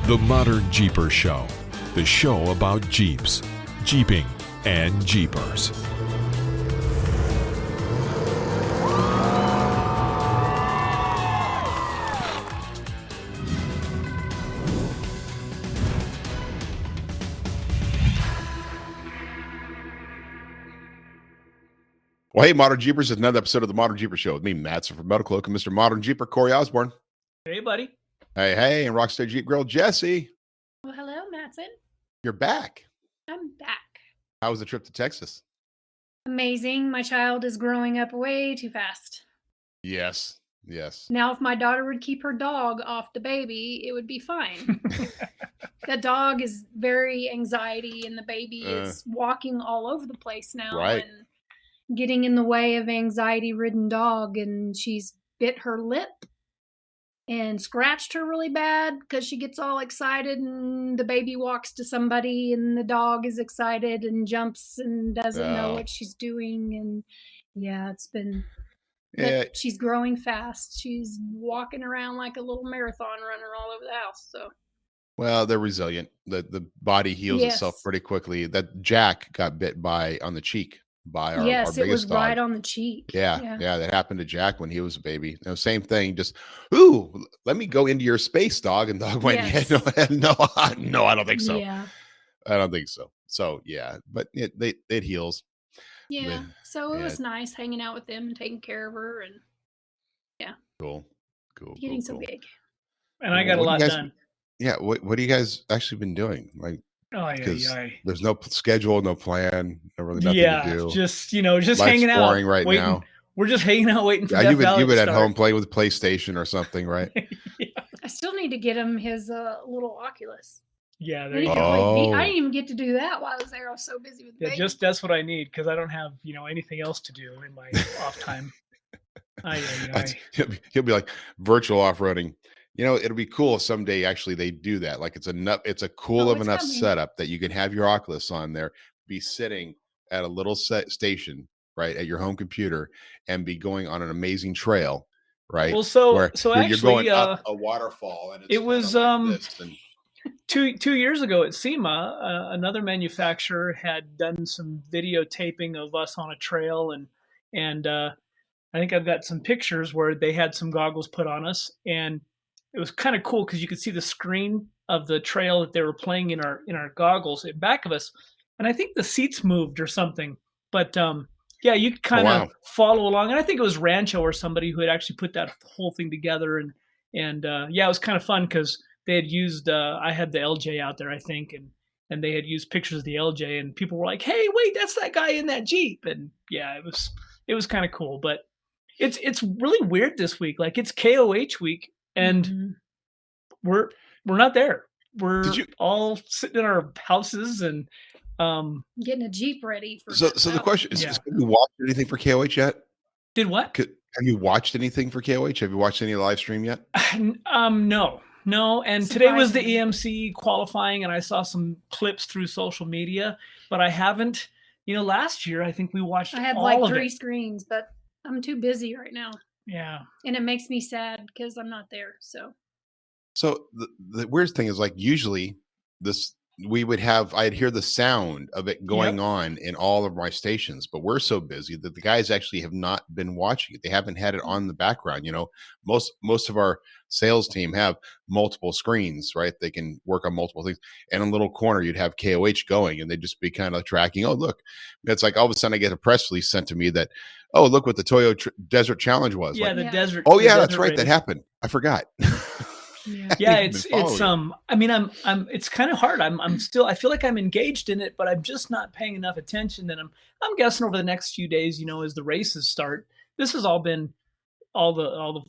The ModernJeeper Show, the show about Jeeps, Jeeping, and Jeepers. Well, hey, Modern Jeepers, it's another episode of the ModernJeeper Show with me, Mattson from MetalCloak, and Mr. Modern Jeeper, Corey Osborne. Hey, buddy. Hey, and Rockstar Jeep Girl, Jessy. Well, hello, Mattson. You're back. I'm back. How was the trip to Texas? Amazing. My child is growing up way too fast. Yes. Now, if my daughter would keep her dog off the baby, it would be fine. The dog is very anxiety, and the baby is walking all over the place now. Right. And getting in the way of anxiety-ridden dog, and she's bit her lip and scratched her really bad because she gets all excited, and the baby walks to somebody and the dog is excited and jumps and doesn't know what she's doing. And yeah, it's been, but she's growing fast. She's walking around like a little marathon runner all over the house. So, well, they're resilient. The body heals itself pretty quickly. That Jack got bit on the cheek by our biggest it was dog. right on the cheek. Yeah, that happened to Jack when he was a baby. Same thing. Just, ooh, let me go into your space, dog. And dog went, no, I don't think so. Yeah, I don't think so. So yeah, but it heals. Yeah. So it was nice hanging out with them and taking care of her, and cool. Getting so big. And I got a lot done. Yeah. What have you guys actually been doing? Like, there's no schedule, no plan, no really nothing to do. Just hanging out. Boring right now. We're just hanging out waiting for Death you've Valley been to at start. home playing with PlayStation or something, right? I still need to get him his little Oculus. Yeah, there you go. I didn't even get to do that while I was there. I was so busy with the baby. That's what I need, because I don't have anything else to do in my off time. He'll be like virtual off-roading. It'll be cool if someday actually they do that. Like it's a cool enough setup that you can have your Oculus on there, be sitting at a little station, right, at your home computer, and be going on an amazing trail, right? Well, so actually, you're going up a waterfall, and it was like 2 years ago at SEMA, another manufacturer had done some videotaping of us on a trail, and I think I've got some pictures where they had some goggles put on us, and it was kind of cool because you could see the screen of the trail that they were playing in our goggles at back of us, and I think the seats moved or something. But you could kind of follow along, and I think it was Rancho or somebody who had actually put that whole thing together, and it was kind of fun because they had used I had the LJ out there, I think, and they had used pictures of the LJ, and people were like, "Hey, wait, that's that guy in that Jeep," and it was kind of cool. But it's really weird this week. Like, it's KOH week. And we're not there. We're all sitting in our houses and getting a Jeep ready for. So the question is: have you watched anything for KOH yet? Did what? Have you watched anything for KOH? Have you watched any live stream yet? No. And today was the EMC qualifying, and I saw some clips through social media, but I haven't. Last year I think we watched. I had all like of 3 it. screens, but I'm too busy right now. Yeah. And it makes me sad because I'm not there. So the weird thing is, like, usually I'd hear the sound of it going on in all of my stations, but we're so busy that the guys actually have not been watching it. They haven't had it on the background. Most of our sales team have multiple screens, right? They can work on multiple things. And in a little corner, you'd have KOH going, and they'd just be kind of tracking. Oh, look, it's like all of a sudden I get a press release sent to me that, oh, look what the Toyo Desert Challenge was. Yeah, like, the desert. Oh yeah, the that's desert right. race. That happened. I forgot. Yeah, it's I mean, I'm it's kind of hard. I'm still, I feel like I'm engaged in it, but I'm just not paying enough attention. And I'm guessing over the next few days, as the races start, this has all been all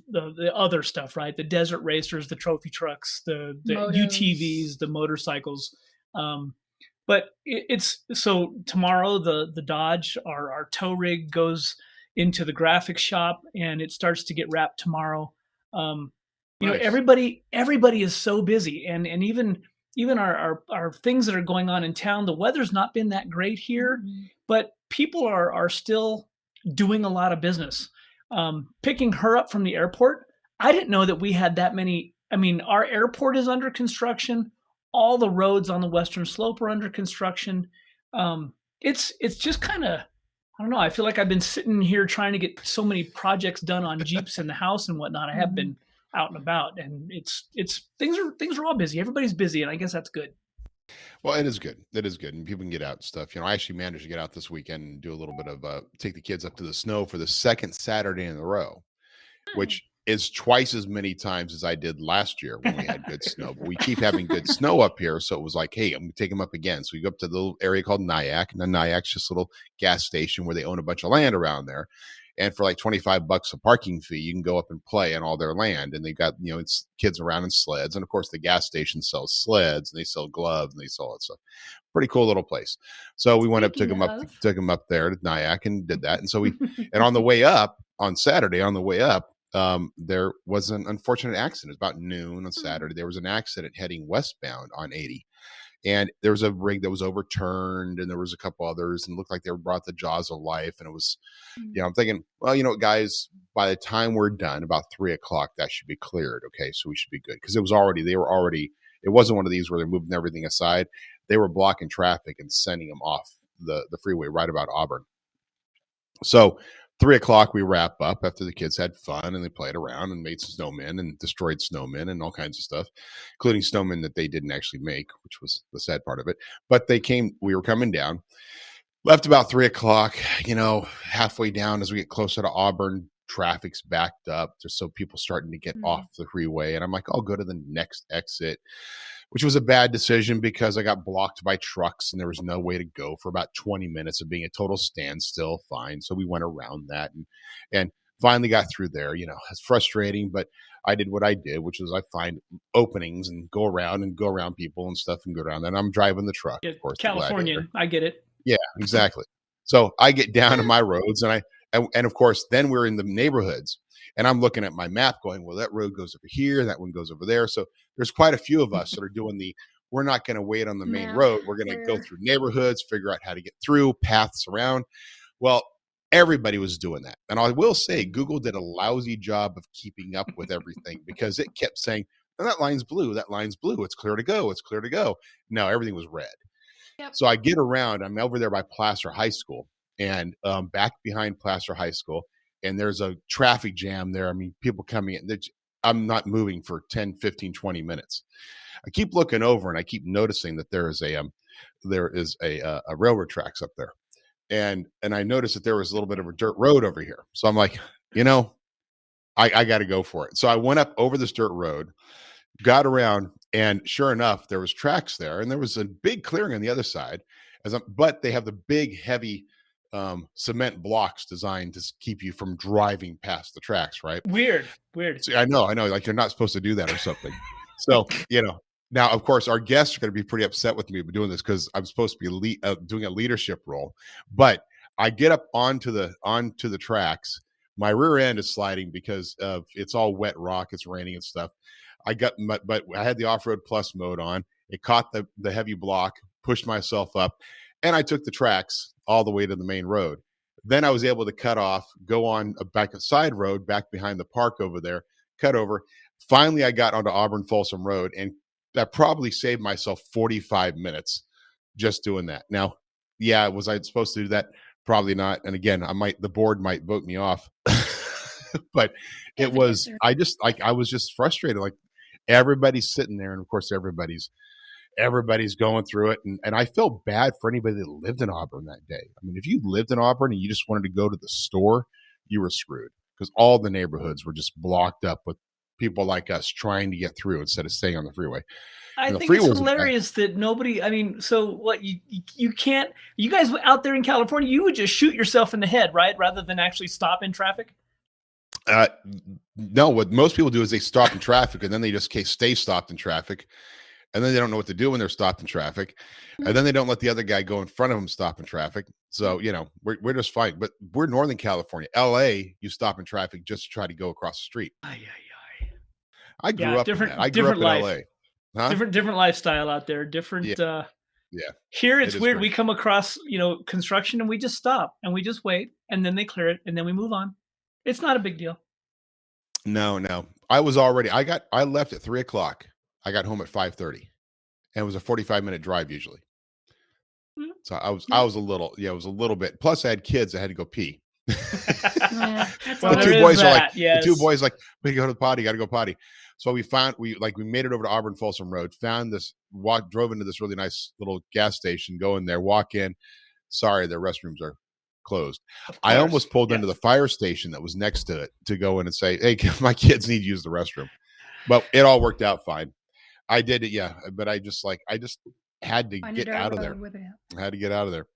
the other stuff, right? The desert racers, the trophy trucks, the UTVs, the motorcycles. But it's so tomorrow the Dodge, our tow rig goes into the graphics shop, and it starts to get wrapped tomorrow. Nice. Everybody is so busy, and even our things that are going on in town. The weather's not been that great here, but people are still doing a lot of business. Picking her up from the airport, I didn't know that we had that many I mean, our airport is under construction. All the roads on the Western Slope are under construction. It's just kind of, I don't know. I feel like I've been sitting here trying to get so many projects done on Jeeps in the house and whatnot. I have been out and about, and it's things are all busy. Everybody's busy, and I guess that's good. Well, it is good. It is good. And people can get out and stuff. I actually managed to get out this weekend and do a little bit of take the kids up to the snow for the second Saturday in a row, which is twice as many times as I did last year when we had good snow. But we keep having good snow up here. So it was like, hey, I'm going to take them up again. So we go up to the little area called Nyack. And then Nyack's just a little gas station where they own a bunch of land around there. And for like $25 a parking fee, you can go up and play on all their land. And they got, it's kids around in sleds. And of course, the gas station sells sleds and they sell gloves and they sell all that stuff. Pretty cool little place. So we went up, took them up there to Nyack and did that. And so and on the way up on Saturday, there was an unfortunate accident. It was about noon on Saturday. There was an accident heading westbound on 80. And there was a rig that was overturned, and there was a couple others, and it looked like they were brought the jaws of life. And it was, I'm thinking, well, guys, by the time we're done, about 3:00, that should be cleared. Okay, so we should be good, because it wasn't one of these where they're moving everything aside. They were blocking traffic and sending them off the freeway right about Auburn. So 3:00 we wrap up after the kids had fun and they played around and made snowmen and destroyed snowmen and all kinds of stuff, including snowmen that they didn't actually make, which was the sad part of it. But we were coming down, left about 3:00, halfway down as we get closer to Auburn, traffic's backed up. There's so people starting to get off the freeway. And I'm like, I'll go to the next exit, which was a bad decision because I got blocked by trucks and there was no way to go for about 20 minutes of being a total standstill. Fine. So we went around that and finally got through there. It's frustrating, but I did what I did, which was I find openings and go around people and stuff and go around. And I'm driving the truck, of course. Californian. I get it. Yeah, exactly. So I get down to my roads and of course, then we're in the neighborhoods. And I'm looking at my map going, well, that road goes over here. That one goes over there. So there's quite a few of us that are doing we're not going to wait on the main road. We're going to go through neighborhoods, figure out how to get through, paths around. Well, everybody was doing that. And I will say Google did a lousy job of keeping up with everything because it kept saying, that line's blue. That line's blue. It's clear to go. It's clear to go. No, everything was red. Yep. So I get around. I'm over there by Placer High School and back behind Placer High School. And there's a traffic jam there. I mean, people coming in. I'm not moving for 10, 15, 20 minutes. I keep looking over and I keep noticing that there is a railroad tracks up there. And I noticed that there was a little bit of a dirt road over here. So I'm like, I got to go for it. So I went up over this dirt road, got around, and sure enough, there was tracks there. And there was a big clearing on the other side. But they have the big, heavy cement blocks designed to keep you from driving past the tracks, right? Weird. So, I know. Like you're not supposed to do that or something. So, now, of course, our guests are going to be pretty upset with me for doing this because I'm supposed to be doing a leadership role. But I get up onto the tracks. My rear end is sliding because it's all wet rock. It's raining and stuff. But I had the off-road plus mode on. It caught the heavy block, pushed myself up, and I took the tracks all the way to the main road. Then I was able to cut off, go on a side road back behind the park over there, cut over. Finally, I got onto Auburn Folsom Road, and that probably saved myself 45 minutes just doing that. Now, was I supposed to do that? Probably not. And again, the board might vote me off, but I was just frustrated. Like everybody's sitting there, and of course, everybody's going through it. And I felt bad for anybody that lived in Auburn that day. I mean, if you lived in Auburn and you just wanted to go to the store, you were screwed because all the neighborhoods were just blocked up with people like us trying to get through instead of staying on the freeway. I think it's hilarious that nobody, so what, you can't, you guys out there in California, you would just shoot yourself in the head, right? Rather than actually stop in traffic? No, what most people do is they stop in traffic and then they just stay stopped in traffic. And then they don't know what to do when they're stopped in traffic. And then they don't let the other guy go in front of them stop in traffic. So, we're just fine. But we're Northern California. LA, you stop in traffic just to try to go across the street. I grew up in that. I grew up in LA. Huh? Different lifestyle out there. Different. Yeah. Here it's weird. We come across, construction and we just stop and we just wait and then they clear it and then we move on. It's not a big deal. No. I left at 3:00. I got home at 5:30, and it was a 45-minute drive usually. Mm. So I was a little, it was a little bit. Plus, I had kids. I had to go pee. Yeah, that's Well, The there two is boys are that, like, yes. the two boys like, we go to the potty, got to go potty. So we made it over to Auburn Folsom Road, found this, drove into this really nice little gas station, go in there, walk in. Sorry, their restrooms are closed. I almost pulled into the fire station that was next to it to go in and say, hey, my kids need to use the restroom. But it all worked out fine. I did it, yeah. But I just had to get out of there. I had to get out of there.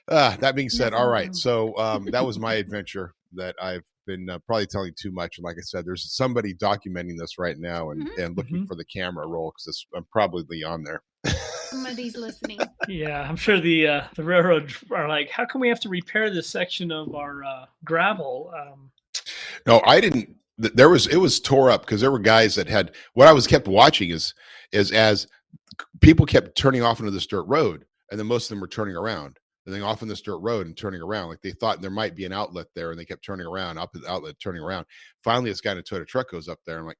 That being said, all right. So that was my adventure that I've been probably telling too much. And like I said, there's somebody documenting this right now and looking for the camera roll because I'm probably on there. Somebody's listening. Yeah, I'm sure the railroad are like, how can we have to repair this section of our gravel? No, I didn't. It was tore up because there were guys that had, what I was kept watching is as people kept turning off into this dirt road, and then most of them were turning around and then off in this dirt road and turning around. Like they thought there might be an outlet there, and they kept turning around, up at the outlet, turning around. Finally, this guy in a Toyota truck goes up there. I'm like,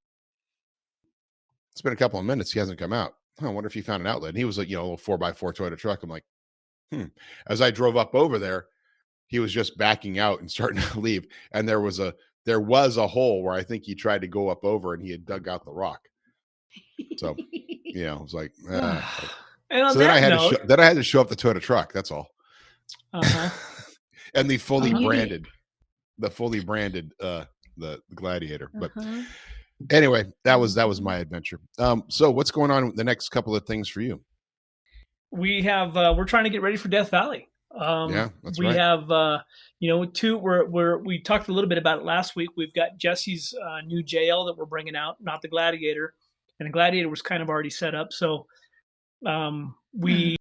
it's been a couple of minutes. He hasn't come out. I wonder if he found an outlet. And he was like, a little 4x4 Toyota truck. I'm like, As I drove up over there, he was just backing out and starting to leave. And there was a hole where I think he tried to go up over, and he had dug out the rock. So, it was like, and so then I had to show up the Toyota truck. That's all. And the fully branded, the Gladiator. But anyway, that was my adventure. So what's going on with the next couple of things for you? We have we're trying to get ready for Death Valley. That's we right. have we talked a little bit about it last week. We've got Jesse's new JL that we're bringing out, not the Gladiator, and the Gladiator was kind of already set up. So we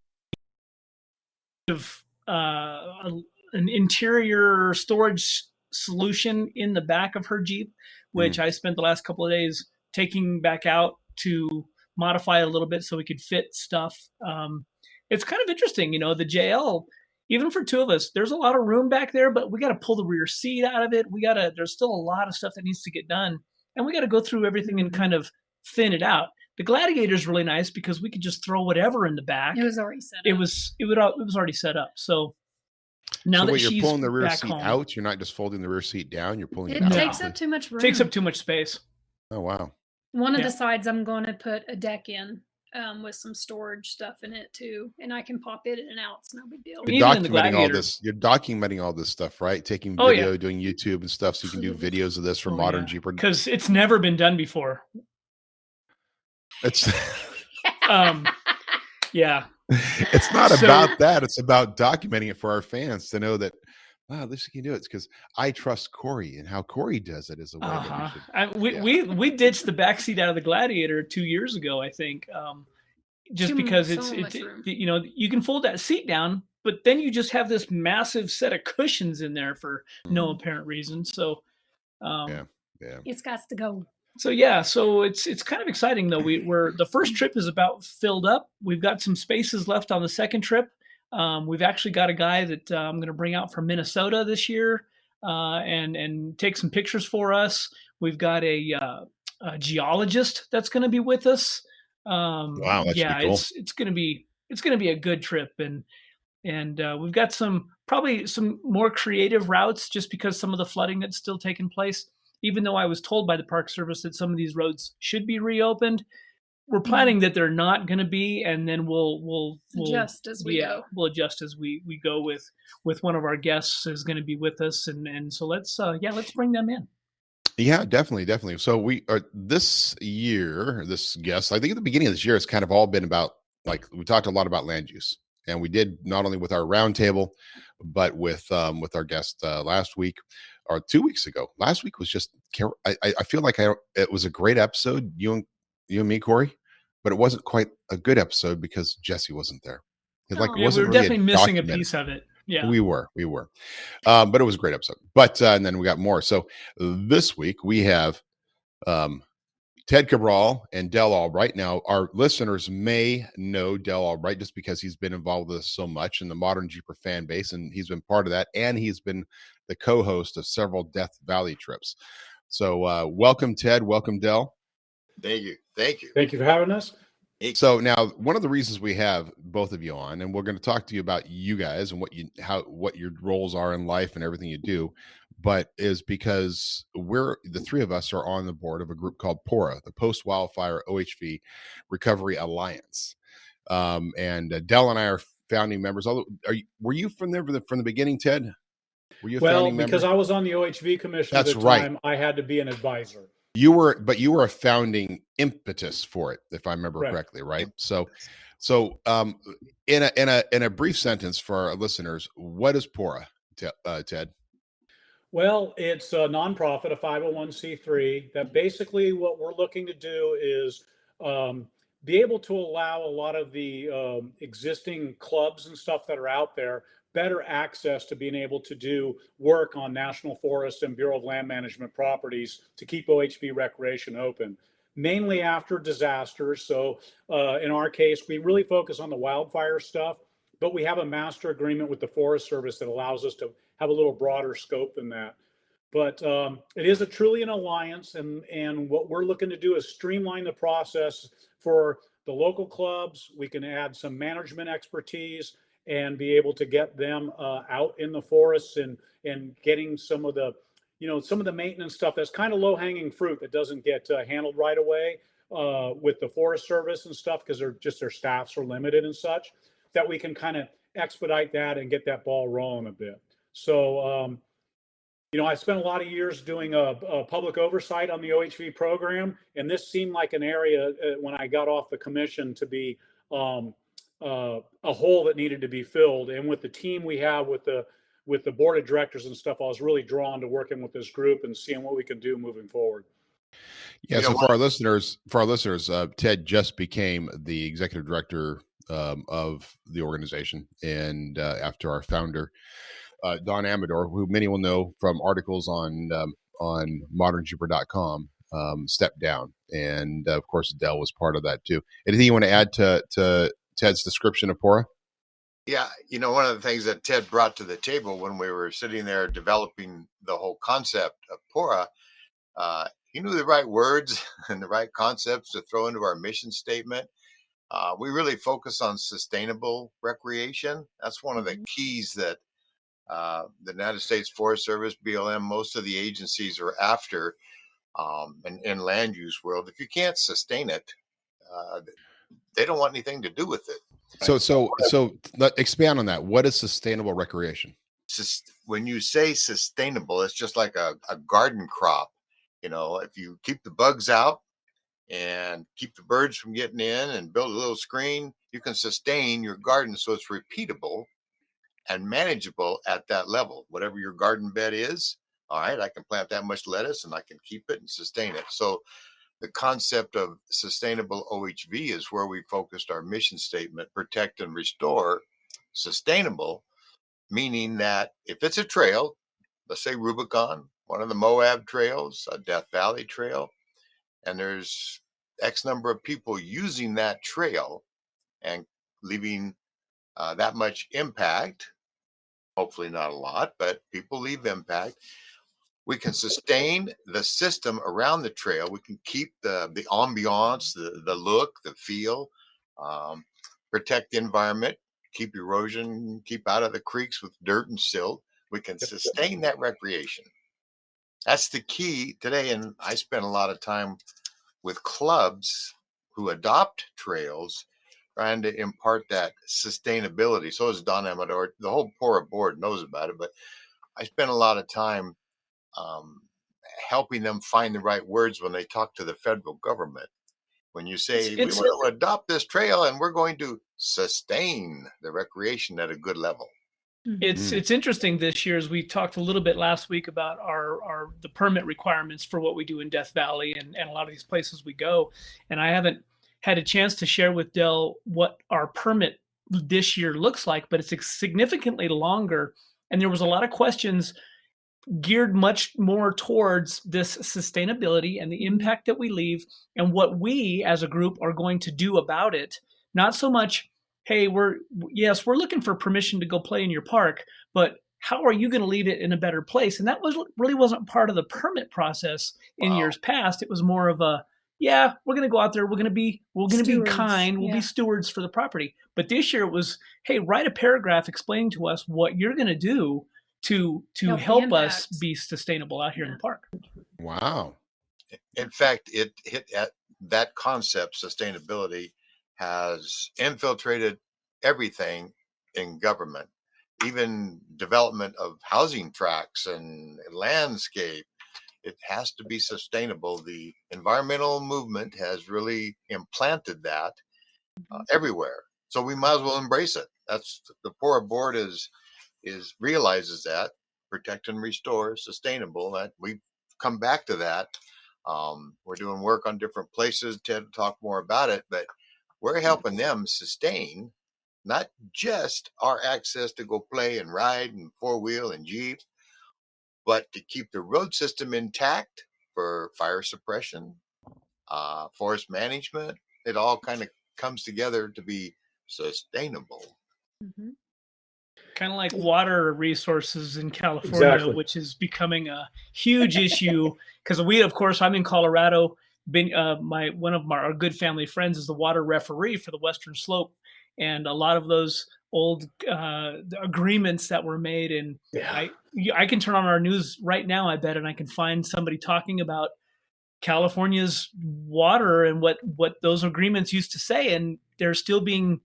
have an interior storage solution in the back of her Jeep, which I spent the last couple of days taking back out to modify a little bit so we could fit stuff. It's kind of interesting, the JL, even for two of us, there's a lot of room back there, but we got to pull the rear seat out of it. There's still a lot of stuff that needs to get done, and we got to go through everything and kind of thin it out. The Gladiator is really nice because we could just throw whatever in the back. It was already set up. It was already set up. So now that you're pulling the rear seat home, out, you're not just folding the rear seat down, you're pulling it out. It takes up too much room. Takes up too much space. Oh, wow. One of the sides I'm going to put a deck in with some storage stuff in it too. And I can pop it in and out. It's no big deal. You're documenting all this stuff, right? Taking video, doing YouTube and stuff so you can do videos of this for ModernJeeper. Because it's never been done before. It's It's not about that. It's about documenting it for our fans to know that, wow, this can do it. It's because I trust Corey, and how Corey does it is a way that we ditched the backseat out of the Gladiator 2 years ago, I think, just because you can fold that seat down, but then you just have this massive set of cushions in there for no apparent reason. So it's got to go. So so it's kind of exciting though. The first trip is about filled up. We've got some spaces left on the second trip. We've actually got a guy that I'm going to bring out from Minnesota this year and take some pictures for us. We've got a geologist that's going to be with us. Wow, that's pretty cool. It's going to be a good trip, and we've got probably some more creative routes just because some of the flooding that's still taking place. Even though I was told by the Park Service that some of these roads should be reopened, we're planning that they're not going to be, and then we'll adjust as we go. We'll adjust as we go with one of our guests is going to be with us, and so let's bring them in. Yeah, definitely. So we are this guest, I think at the beginning of this year, it's kind of all been about, like, we talked a lot about land use, and we did not only with our roundtable, but with our guest last week. Or 2 weeks ago. Last week was just, I feel like it was a great episode, you and me, Corey, but it wasn't quite a good episode because Jessy wasn't there. We were definitely missing a piece of it. Yeah, we were. But it was a great episode. But and then we got more. So this week we have Ted Cabral and Del Albright. Now, our listeners may know Del Albright just because he's been involved with us so much in the ModernJeeper fan base, and he's been part of that, and he's been the co-host of several Death Valley trips. So welcome, Ted. Welcome, Dell. Thank you. Thank you. Thank you for having us. So now, one of the reasons we have both of you on, and we're going to talk to you about you guys and what your roles are in life and everything you do, but is because the three of us are on the board of a group called PWORA, the Post Wildfire OHV Recovery Alliance. And Dell and I are founding members. Although, were you from there from the beginning, Ted? Were you a founding member? Because I was on the OHV Commission That's at the time, right. I had to be an advisor. You were a founding impetus for it, if I remember correctly, right? So, in a brief sentence for our listeners, what is PWORA, Ted? Well, it's a nonprofit, a 501c3. That basically what we're looking to do is be able to allow a lot of the existing clubs and stuff that are out there better access to being able to do work on National Forest and Bureau of Land Management properties to keep OHV recreation open, mainly after disasters. So in our case, we really focus on the wildfire stuff, but we have a master agreement with the Forest Service that allows us to have a little broader scope than that. But it is truly an alliance, and what we're looking to do is streamline the process for the local clubs. We can add some management expertise and be able to get them out in the forests and getting some of the maintenance stuff that's kind of low hanging fruit that doesn't get handled right away with the Forest Service and stuff, because their staffs are limited and such, that we can kind of expedite that and get that ball rolling a bit. So, I spent a lot of years doing a public oversight on the OHV program, and this seemed like an area when I got off the commission to be a hole that needed to be filled. And with the team we have with the board of directors and stuff, I was really drawn to working with this group and seeing what we can do moving forward. Yeah. So for our listeners, Ted just became the executive director of the organization, and after our founder, Don Amador, who many will know from articles on ModernJeeper.com, stepped down, and of course Dell was part of that too. Anything you want to add to Ted's description of PWORA? Yeah, one of the things that Ted brought to the table when we were sitting there developing the whole concept of PWORA, he knew the right words and the right concepts to throw into our mission statement. We really focus on sustainable recreation. That's one of the keys that the United States Forest Service, BLM, most of the agencies are after in land use world. If you can't sustain it, they don't want anything to do with it. So expand on that. What is sustainable recreation? When you say sustainable, it's just like a garden crop. If you keep the bugs out and keep the birds from getting in and build a little screen, you can sustain your garden so it's repeatable and manageable at that level. Whatever your garden bed is, all right, I can plant that much lettuce and I can keep it and sustain it. So the concept of sustainable OHV is where we focused our mission statement: protect and restore sustainable, meaning that if it's a trail, let's say Rubicon, one of the Moab trails, a Death Valley trail, and there's X number of people using that trail and leaving that much impact, hopefully not a lot, but people leave impact. We can sustain the system around the trail. We can keep the ambiance, the look, the feel, protect the environment, keep erosion, keep out of the creeks with dirt and silt. We can sustain that recreation. That's the key today. And I spend a lot of time with clubs who adopt trails, trying to impart that sustainability. So is Don Amador. The whole PWORA board knows about it, but I spend a lot of time helping them find the right words when they talk to the federal government. When you say, we want to adopt this trail and we're going to sustain the recreation at a good level. It's interesting this year, as we talked a little bit last week about the permit requirements for what we do in Death Valley and a lot of these places we go. And I haven't had a chance to share with Dell what our permit this year looks like, but it's significantly longer. And there was a lot of questions geared much more towards this sustainability and the impact that we leave and what we as a group are going to do about it. Not so much, hey, we're looking for permission to go play in your park, but how are you going to leave it in a better place? And that really wasn't part of the permit process in years past. It was more of a, yeah, we're going to go out there. We're going to be kind. We'll be stewards for the property. But this year it was, hey, write a paragraph explaining to us what you're going to do to help us be sustainable out here in the park. Wow. In fact, it hit at that concept. Sustainability has infiltrated everything in government, even development of housing tracts and landscape. It has to be sustainable. The environmental movement has really implanted that everywhere. So we might as well embrace it. That's the PWORA board realizes that protect and restore, sustainable. That we've come back to that. We're doing work on different places. Ted will talk more about it, but we're helping them sustain not just our access to go play and ride and four-wheel and Jeep, but to keep the road system intact for fire suppression, forest management. It all kind of comes together to be sustainable. Mm-hmm. Kind of like water resources in California, which is becoming a huge issue. Because I'm in Colorado. One of our good family friends is the water referee for the Western Slope, and a lot of those old agreements that were made. And I can turn on our news right now, I bet, and I can find somebody talking about California's water and what those agreements used to say, and they're still being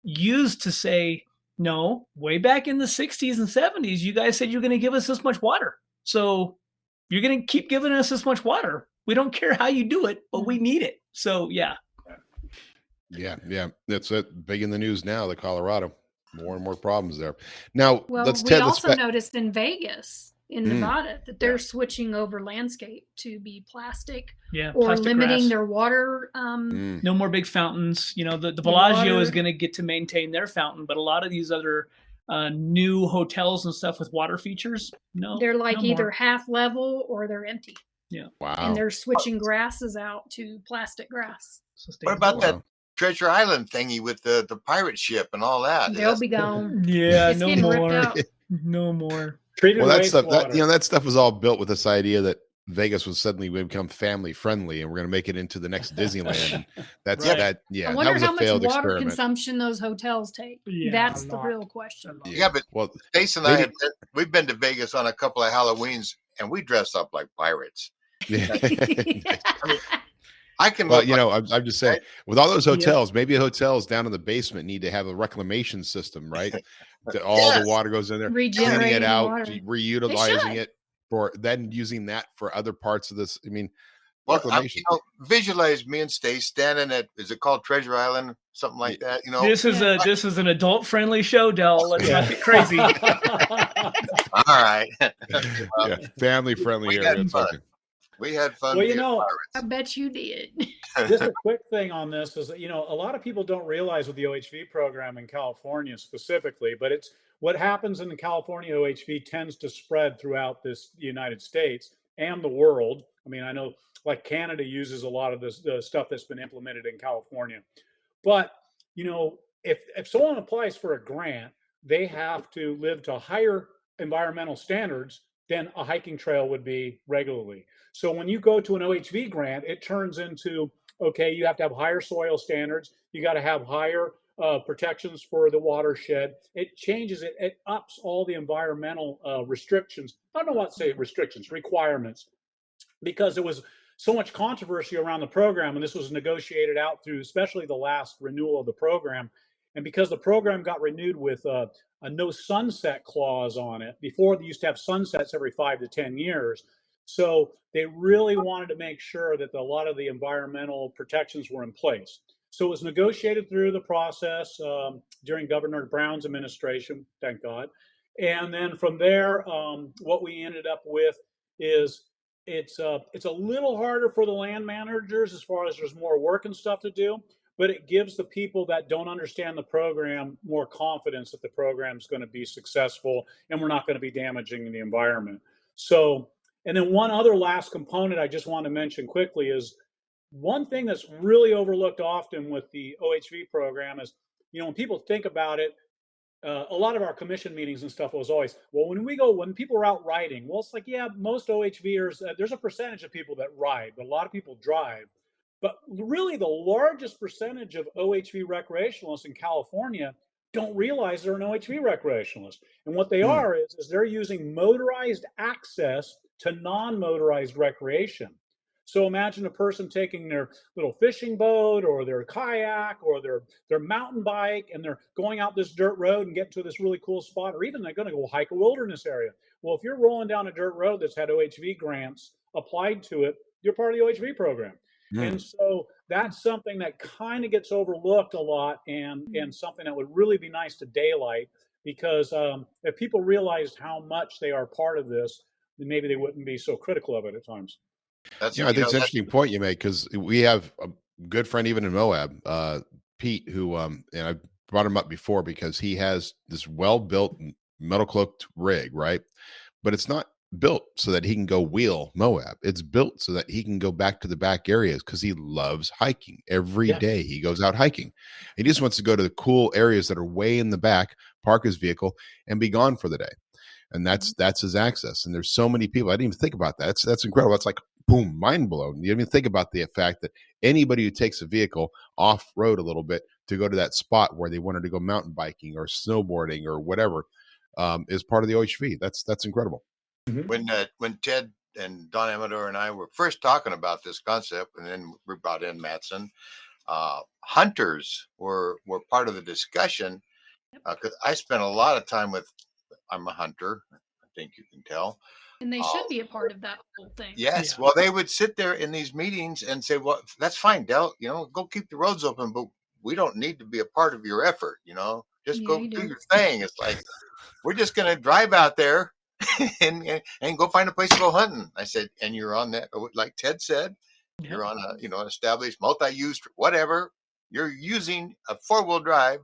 used to say, no, way back in the 60s and 70s, you guys said you're going to give us this much water. So you're going to keep giving us this much water. We don't care how you do it, but we need it. So, yeah. Yeah. That's big in the news now, the Colorado. More and more problems there. Now, we also noticed in Vegas, in Nevada, that they're switching over landscape to be plastic, or plastic limiting grass. their water. No more big fountains. The Bellagio is going to get to maintain their fountain, but a lot of these other new hotels and stuff with water features, they're like either more. half level or they're empty. Yeah. Wow. And they're switching grasses out to plastic grass. What about that Treasure Island thingy with the pirate ship and all that? They'll be gone. Yeah, it's no getting more. ripped out. No more. Well, that stuff was all built with this idea that Vegas was suddenly become family friendly, and we're going to make it into the next Disneyland. That's that. Yeah, I wonder that was how a failed much water experiment. consumption those hotels take. That's the real question. Yeah, but Stace and we've been to Vegas on a couple of Halloweens, and we dress up like pirates. Yeah. I can. Well, I'm just saying, with all those hotels, maybe hotels down in the basement need to have a reclamation system, right? That all the water goes in there, cleaning it out, reutilizing it for then using that for other parts of this. I mean, reclamation. Visualize me and Stace standing at, is it called Treasure Island, something like that? This is an adult friendly show, Dell. Let's not get crazy. All right. Family friendly area. We had fun. Well, I bet you did. Just a quick thing on this is that, a lot of people don't realize with the OHV program in California specifically, but it's what happens in the California OHV tends to spread throughout the United States and the world. I mean, I know like Canada uses a lot of this stuff that's been implemented in California. But, if someone applies for a grant, they have to live to higher environmental standards than a hiking trail would be regularly. So when you go to an OHV grant, it turns into, okay, you have to have higher soil standards. You got to have higher protections for the watershed. It changes it. It ups all the environmental restrictions. I don't know what to say restrictions, requirements, because there was so much controversy around the program, and this was negotiated out through especially the last renewal of the program. And because the program got renewed with a no sunset clause on it, before they used to have sunsets every 5 to 10 years. So they really wanted to make sure that a lot of the environmental protections were in place. So it was negotiated through the process during Governor Brown's administration, thank God. And then from there, what we ended up with is it's a little harder for the land managers as far as there's more work and stuff to do, but it gives the people that don't understand the program more confidence that the program is going to be successful and we're not going to be damaging the environment. So, and then one other last component I just want to mention quickly is one thing that's really overlooked often with the OHV program is, when people think about it, a lot of our commission meetings and stuff was always, well, when people are out riding, well, it's like, yeah, most OHVers, there's a percentage of people that ride, but a lot of people drive. But really, the largest percentage of OHV recreationalists in California don't realize they're an OHV recreationalist. And what they are is they're using motorized access to non-motorized recreation. So imagine a person taking their little fishing boat or their kayak or their mountain bike, and they're going out this dirt road and getting to this really cool spot, or even they're going to go hike a wilderness area. Well, if you're rolling down a dirt road that's had OHV grants applied to it, you're part of the OHV program. And so that's something that kind of gets overlooked a lot, and something that would really be nice to daylight, because if people realized how much they are part of this, then maybe they wouldn't be so critical of it at times. That's, I think it's an interesting point you make, because we have a good friend even in Moab, Pete, who and I brought him up before because he has this well-built metal-cloaked rig, right? But it's not built so that he can go wheel Moab. It's built so that he can go back to the back areas, because he loves hiking. Every day he goes out hiking. He just wants to go to the cool areas that are way in the back, park his vehicle, and be gone for the day. And that's his access. And there's so many people. I didn't even think about that. That's incredible. That's like, boom, mind blown. You didn't even think about the fact that anybody who takes a vehicle off road a little bit to go to that spot where they wanted to go mountain biking or snowboarding or whatever is part of the OHV. That's incredible. When Ted and Don Amador and I were first talking about this concept, and then we brought in Mattson, hunters were part of the discussion, because I spent a lot of time with. I'm a hunter, I think you can tell. And they should be a part of that whole thing. Yes. Yeah. Well, they would sit there in these meetings and say, well, that's fine, Dell, go keep the roads open, but we don't need to be a part of your effort, just go do your thing. It's like, we're just going to drive out there and go find a place to go hunting. I said, and you're on that, like Ted said, you're on a, established multi-use, whatever. You're using a 4-wheel drive,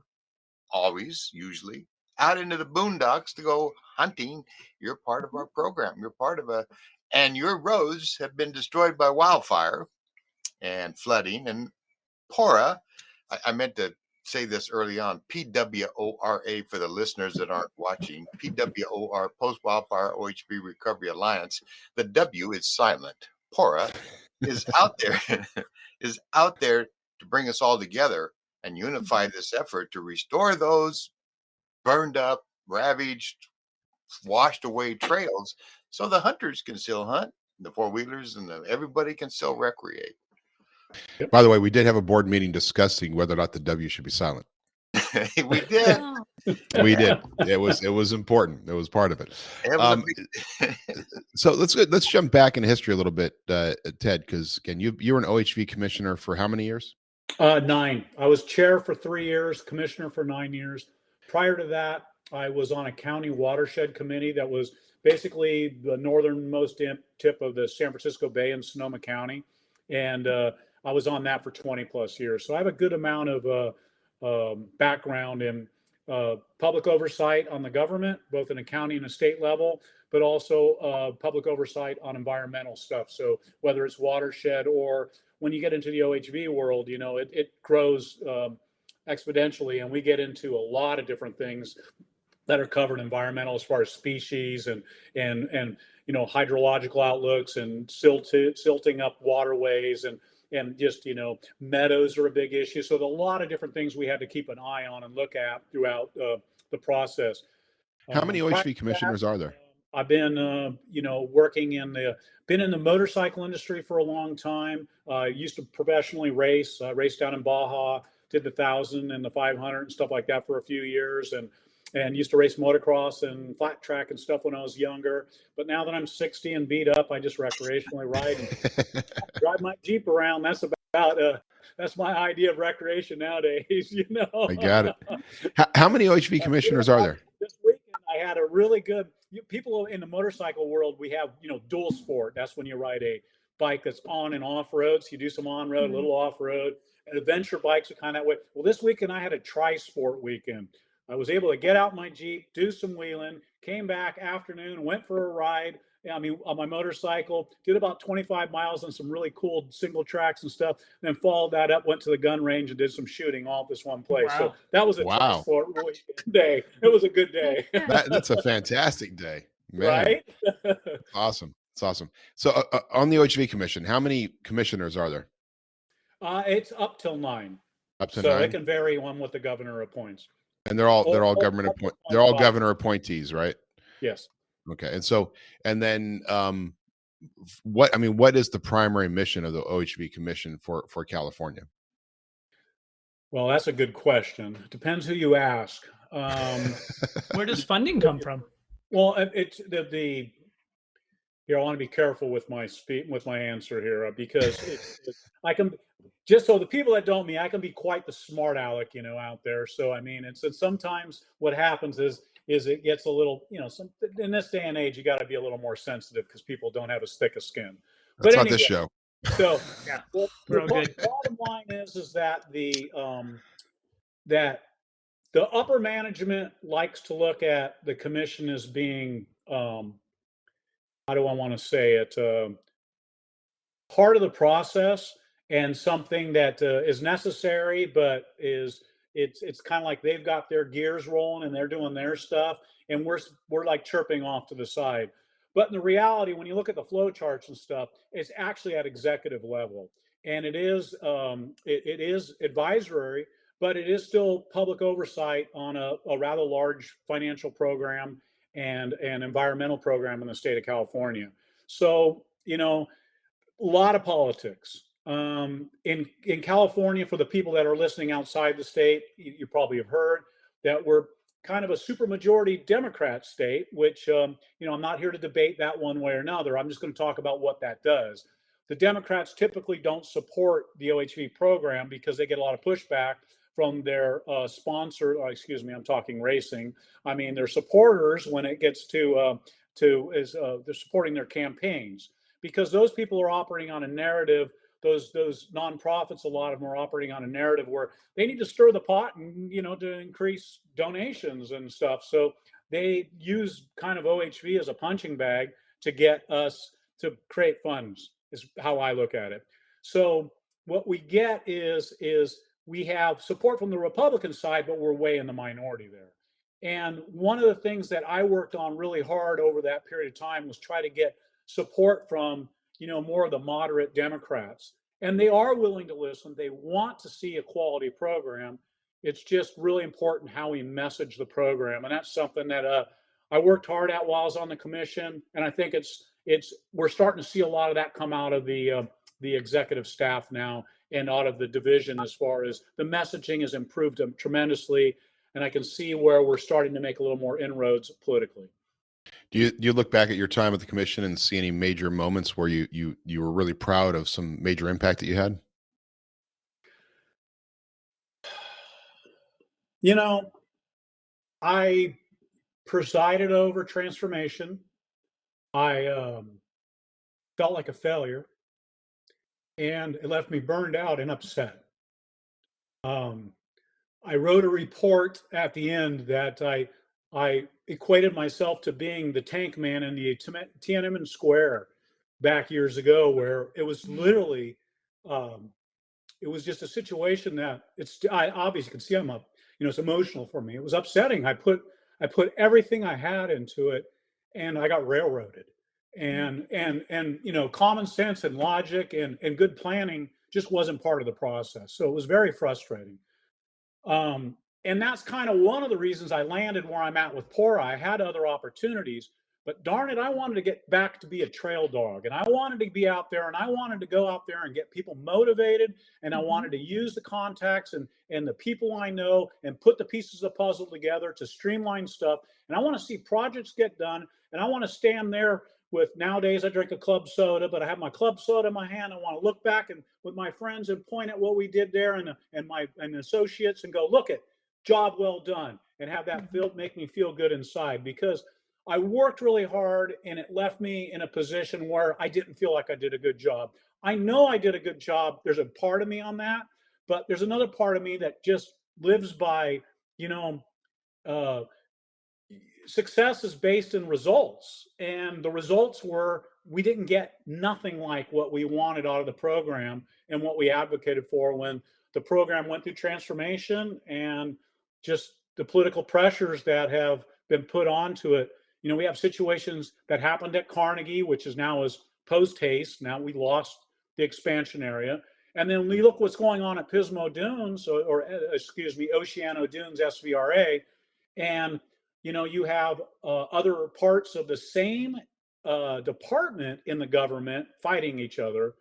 usually, out into the boondocks to go hunting. You're part of our program. You're part of and your roads have been destroyed by wildfire and flooding and PWORA. I meant to say this early on, PWORA for the listeners that aren't watching. PWORA, Post-Wildfire OHV Recovery Alliance. The W is silent. PWORA is out there to bring us all together and unify this effort to restore those burned up, ravaged, washed away trails, so the hunters can still hunt, the 4-wheelers, and everybody can still recreate. By the way, we did have a board meeting discussing whether or not the W should be silent. We did. We did. It was important. It was part of it. So let's jump back in history a little bit, Ted, because again, you were an OHV commissioner for how many years? 9. I was chair for 3 years, commissioner for 9 years. Prior to that, I was on a county watershed committee that was basically the northernmost tip of the San Francisco Bay in Sonoma County. And I was on that for 20 plus years. So I have a good amount of background in public oversight on the government, both in a county and a state level, but also public oversight on environmental stuff. So whether it's watershed, or when you get into the OHV world, it grows exponentially, and we get into a lot of different things that are covered environmental, as far as species and hydrological outlooks and silting up waterways, and just meadows are a big issue. So there's a lot of different things we had to keep an eye on and look at throughout the process. How many OHV commissioners are there? I've been working in the motorcycle industry for a long time. Used to professionally race. Raced down in Baja. Did the 1,000 and the 500 and stuff like that for a few years, and used to race motocross and flat track and stuff when I was younger. But now that I'm 60 and beat up, I just recreationally ride and drive my Jeep around. That's my idea of recreation nowadays. I got it. How many OHV commissioners are there? This weekend I had a really good people in the motorcycle world. We have dual sport. That's when you ride a bike that's on and off roads. You do some on road, a little off road. And adventure bikes are kind of that way. Well, this weekend I had a tri-sport weekend. I was able to get out my Jeep, do some wheeling, came back afternoon, went for a ride, I mean, on my motorcycle, did about 25 miles on some really cool single tracks and stuff, then followed that up, went to the gun range and did some shooting all at this one place. Wow. So that was a Wow. transport day. It was a good day. That's a fantastic day, man. Right? Awesome. It's awesome. So on the OHV Commission, how many commissioners are there? It's up till 9. Up to So 9? it can vary on what the governor appoints. And they're all All governor appointees, right? Yes. Okay. And then what is the primary mission of the OHV Commission for California? Well, that's a good question. It depends who you ask. Where does funding come from? Well, it's the here. I want to be careful with my answer here because I can, just so the people that don't me, I can be quite the smart aleck, out there. So I mean, it's sometimes what happens is it gets a little, in this day and age, you got to be a little more sensitive because people don't have as thick a skin. That's But not anyway, this show. So Yeah, well, we're all good. the bottom line is that that the upper management likes to look at the commission as being how do I want to say it, part of the process and something that is necessary, but it's kind of like they've got their gears rolling and they're doing their stuff, and we're like chirping off to the side. But in the reality, when you look at the flow charts and stuff, it's actually at executive level, and it is advisory, but it is still public oversight on a rather large financial program and an environmental program in the state of California. So, a lot of politics. In California, for the people that are listening outside the state, you probably have heard that we're kind of a supermajority Democrat state, which, I'm not here to debate that one way or another. I'm just going to talk about what that does. The Democrats typically don't support the OHV program because they get a lot of pushback from their sponsor. I'm talking racing. I mean, their supporters when it gets to they're supporting their campaigns, because those people are operating on a narrative. Those nonprofits, a lot of them are operating on a narrative where they need to stir the pot and to increase donations and stuff. So they use kind of OHV as a punching bag to get us to create funds, is how I look at it. So what we get is we have support from the Republican side, but we're way in the minority there. And one of the things that I worked on really hard over that period of time was try to get support from, more of the moderate Democrats. And they are willing to listen. They want to see a quality program. It's just really important how we message the program. And that's something that I worked hard at while I was on the commission. And I think we're starting to see a lot of that come out of the executive staff now and out of the division, as far as the messaging has improved tremendously. And I can see where we're starting to make a little more inroads politically. Do you look back at your time at the commission and see any major moments where you were really proud of some major impact that you had? I presided over transformation. I felt like a failure, and it left me burned out and upset. I wrote a report at the end that I equated myself to being the tank man in the Tiananmen Square back years ago, where it was literally, it was just a situation that I obviously can see it's emotional for me. It was upsetting. I put everything I had into it, and I got railroaded. And common sense and logic and good planning just wasn't part of the process. So it was very frustrating. And that's kind of one of the reasons I landed where I'm at with PWORA. I had other opportunities, but darn it, I wanted to get back to be a trail dog, and I wanted to be out there, and I wanted to go out there and get people motivated, and I wanted to use the contacts and the people I know and put the pieces of the puzzle together to streamline stuff. And I want to see projects get done, and I want to stand there with, nowadays I drink a club soda, but I have my club soda in my hand. I want to look back and with my friends and point at what we did there and my associates and go, look at, job well done, and have that make me feel good inside, because I worked really hard and it left me in a position where I didn't feel like I did a good job. I know I did a good job. There's a part of me on that, but there's another part of me that just lives by, success is based in results, and the results were we didn't get nothing like what we wanted out of the program and what we advocated for when the program went through transformation and just the political pressures that have been put onto it. You know, we have situations that happened at Carnegie, which is now is post haste. Now we lost the expansion area. And then we look what's going on at Pismo Dunes, or excuse me, Oceano Dunes SVRA. And, you know, you have other parts of the same department in the government fighting each other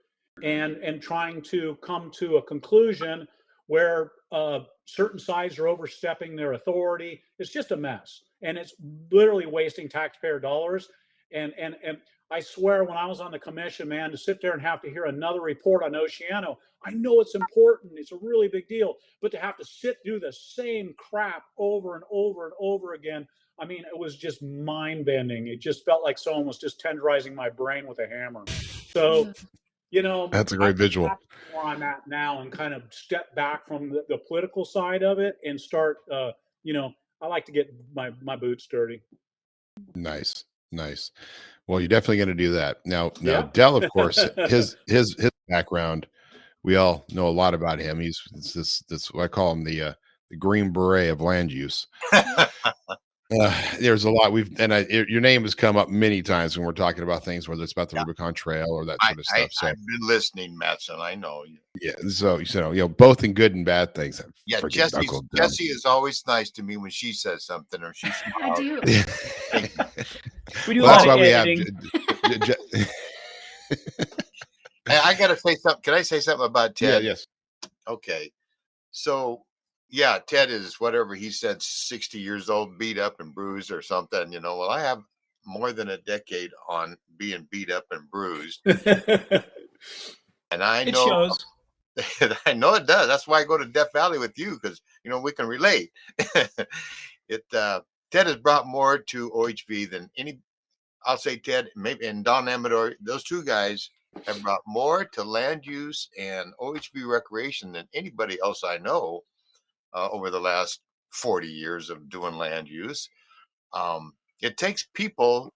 and trying to come to a conclusion where certain sides are overstepping their authority. It's just a mess. And it's literally wasting taxpayer dollars. And I swear, when I was on the commission, man, to sit there and have to hear another report on Oceano, I know it's important. It's a really big deal. But to have to sit through the same crap over and over and over again, I mean, it was just mind-bending. It just felt like someone was just tenderizing my brain with a hammer. So, you know, That's a great visual. That's where I'm at now, and kind of step back from the political side of it and start, you know, I like to get my boots dirty. Nice. Well, you're definitely going to do that. Now Yeah. Dell, of course, his background, we all know a lot about him. He's this I call him the Green Beret of land use. There's a lot your name has come up many times when we're talking about things, whether it's about the Rubicon Trail or that sort of stuff. So I've been listening, Matson. I know. Yeah. So you know, both in good and bad things. Yeah, Jessy is always nice to me when she says something or she smiles. I do. We do Well, that's a lot why of we editing. Hey, I gotta say something. Can I say something about Ted? Yeah, yes. Okay. So yeah, Ted is whatever he said, 60 years old, beat up and bruised or something, you know. Well, I have more than a decade on being beat up and bruised. And I It know shows. I know it does. That's why I go to Death Valley with you, because you know we can relate. Ted has brought more to OHV than any. I'll say Ted, maybe, and Don Amador. Those two guys have brought more to land use and OHV recreation than anybody else I know over the last 40 years of doing land use. It takes people,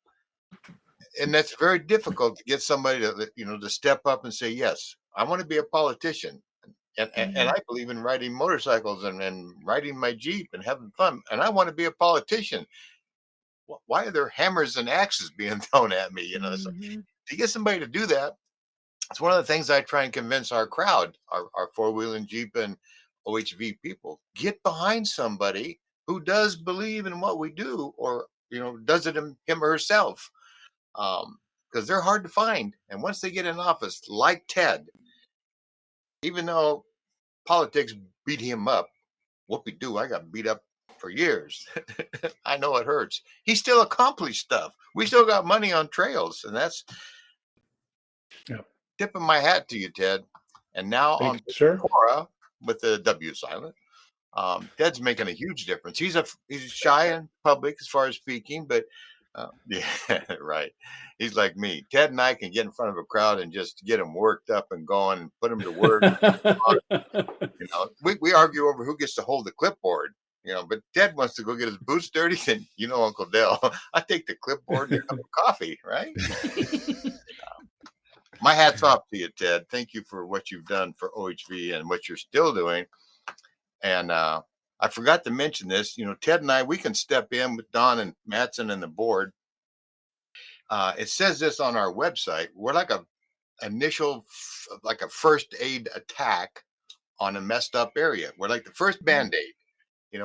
and that's very difficult to get somebody to step up and say, yes, I want to be a politician. And I believe in riding motorcycles and riding my Jeep and having fun. And I want to be a politician. Why are there hammers and axes being thrown at me? You know, so to get somebody to do that, it's one of the things I try and convince our crowd, our four-wheeling Jeep and OHV people. Get behind somebody who does believe in what we do, or does it him or herself, because they're hard to find. And once they get in office, like Ted, even though politics beat him up, whoopie-doo, I got beat up for years. I know it hurts. He still accomplished stuff. We still got money on trails, and that's tipping my hat to you, Ted. And now on PWORA with the W silent, Ted's making a huge difference. He's shy in public as far as speaking, but yeah, right. He's like me. Ted and I can get in front of a crowd and just get them worked up and going and put them to work. We argue over who gets to hold the clipboard. But Ted wants to go get his boots dirty, and Uncle Dell, I take the clipboard and a cup of coffee, right? My hat's off to you, Ted. Thank you for what you've done for OHV and what you're still doing. And I forgot to mention this. Ted and I, we can step in with Don and Matson and the board. It says this on our website. We're like a first aid attack on a messed up area. We're like the first Band-Aid.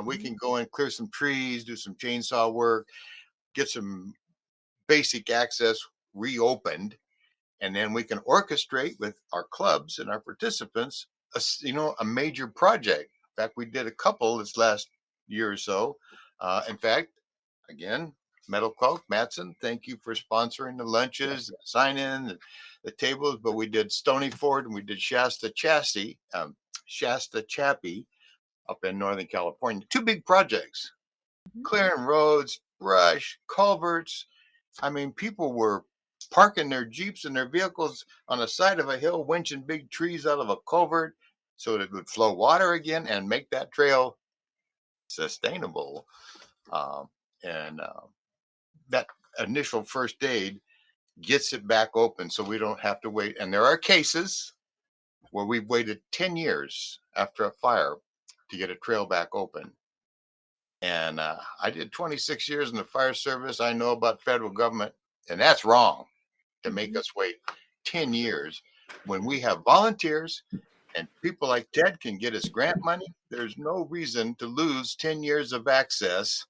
We can go and clear some trees, do some chainsaw work, get some basic access reopened, and then we can orchestrate with our clubs and our participants, a major project. In fact, we did a couple this last year or so. In fact, again, MetalCloak, Matson, thank you for sponsoring the lunches, the sign-in, the tables. But we did Stony Ford and we did Shasta Chappie up in Northern California. Two big projects, clearing roads, brush, culverts. I mean, people were parking their Jeeps and their vehicles on the side of a hill, winching big trees out of a culvert so that it would flow water again and make that trail sustainable. and that initial first aid gets it back open, so we don't have to wait. And there are cases where we've waited 10 years after a fire to get a trail back open. And I did 26 years in the fire service. I know about federal government, and that's wrong to make us wait 10 years when we have volunteers and people like Ted can get us grant money. There's no reason to lose 10 years of access.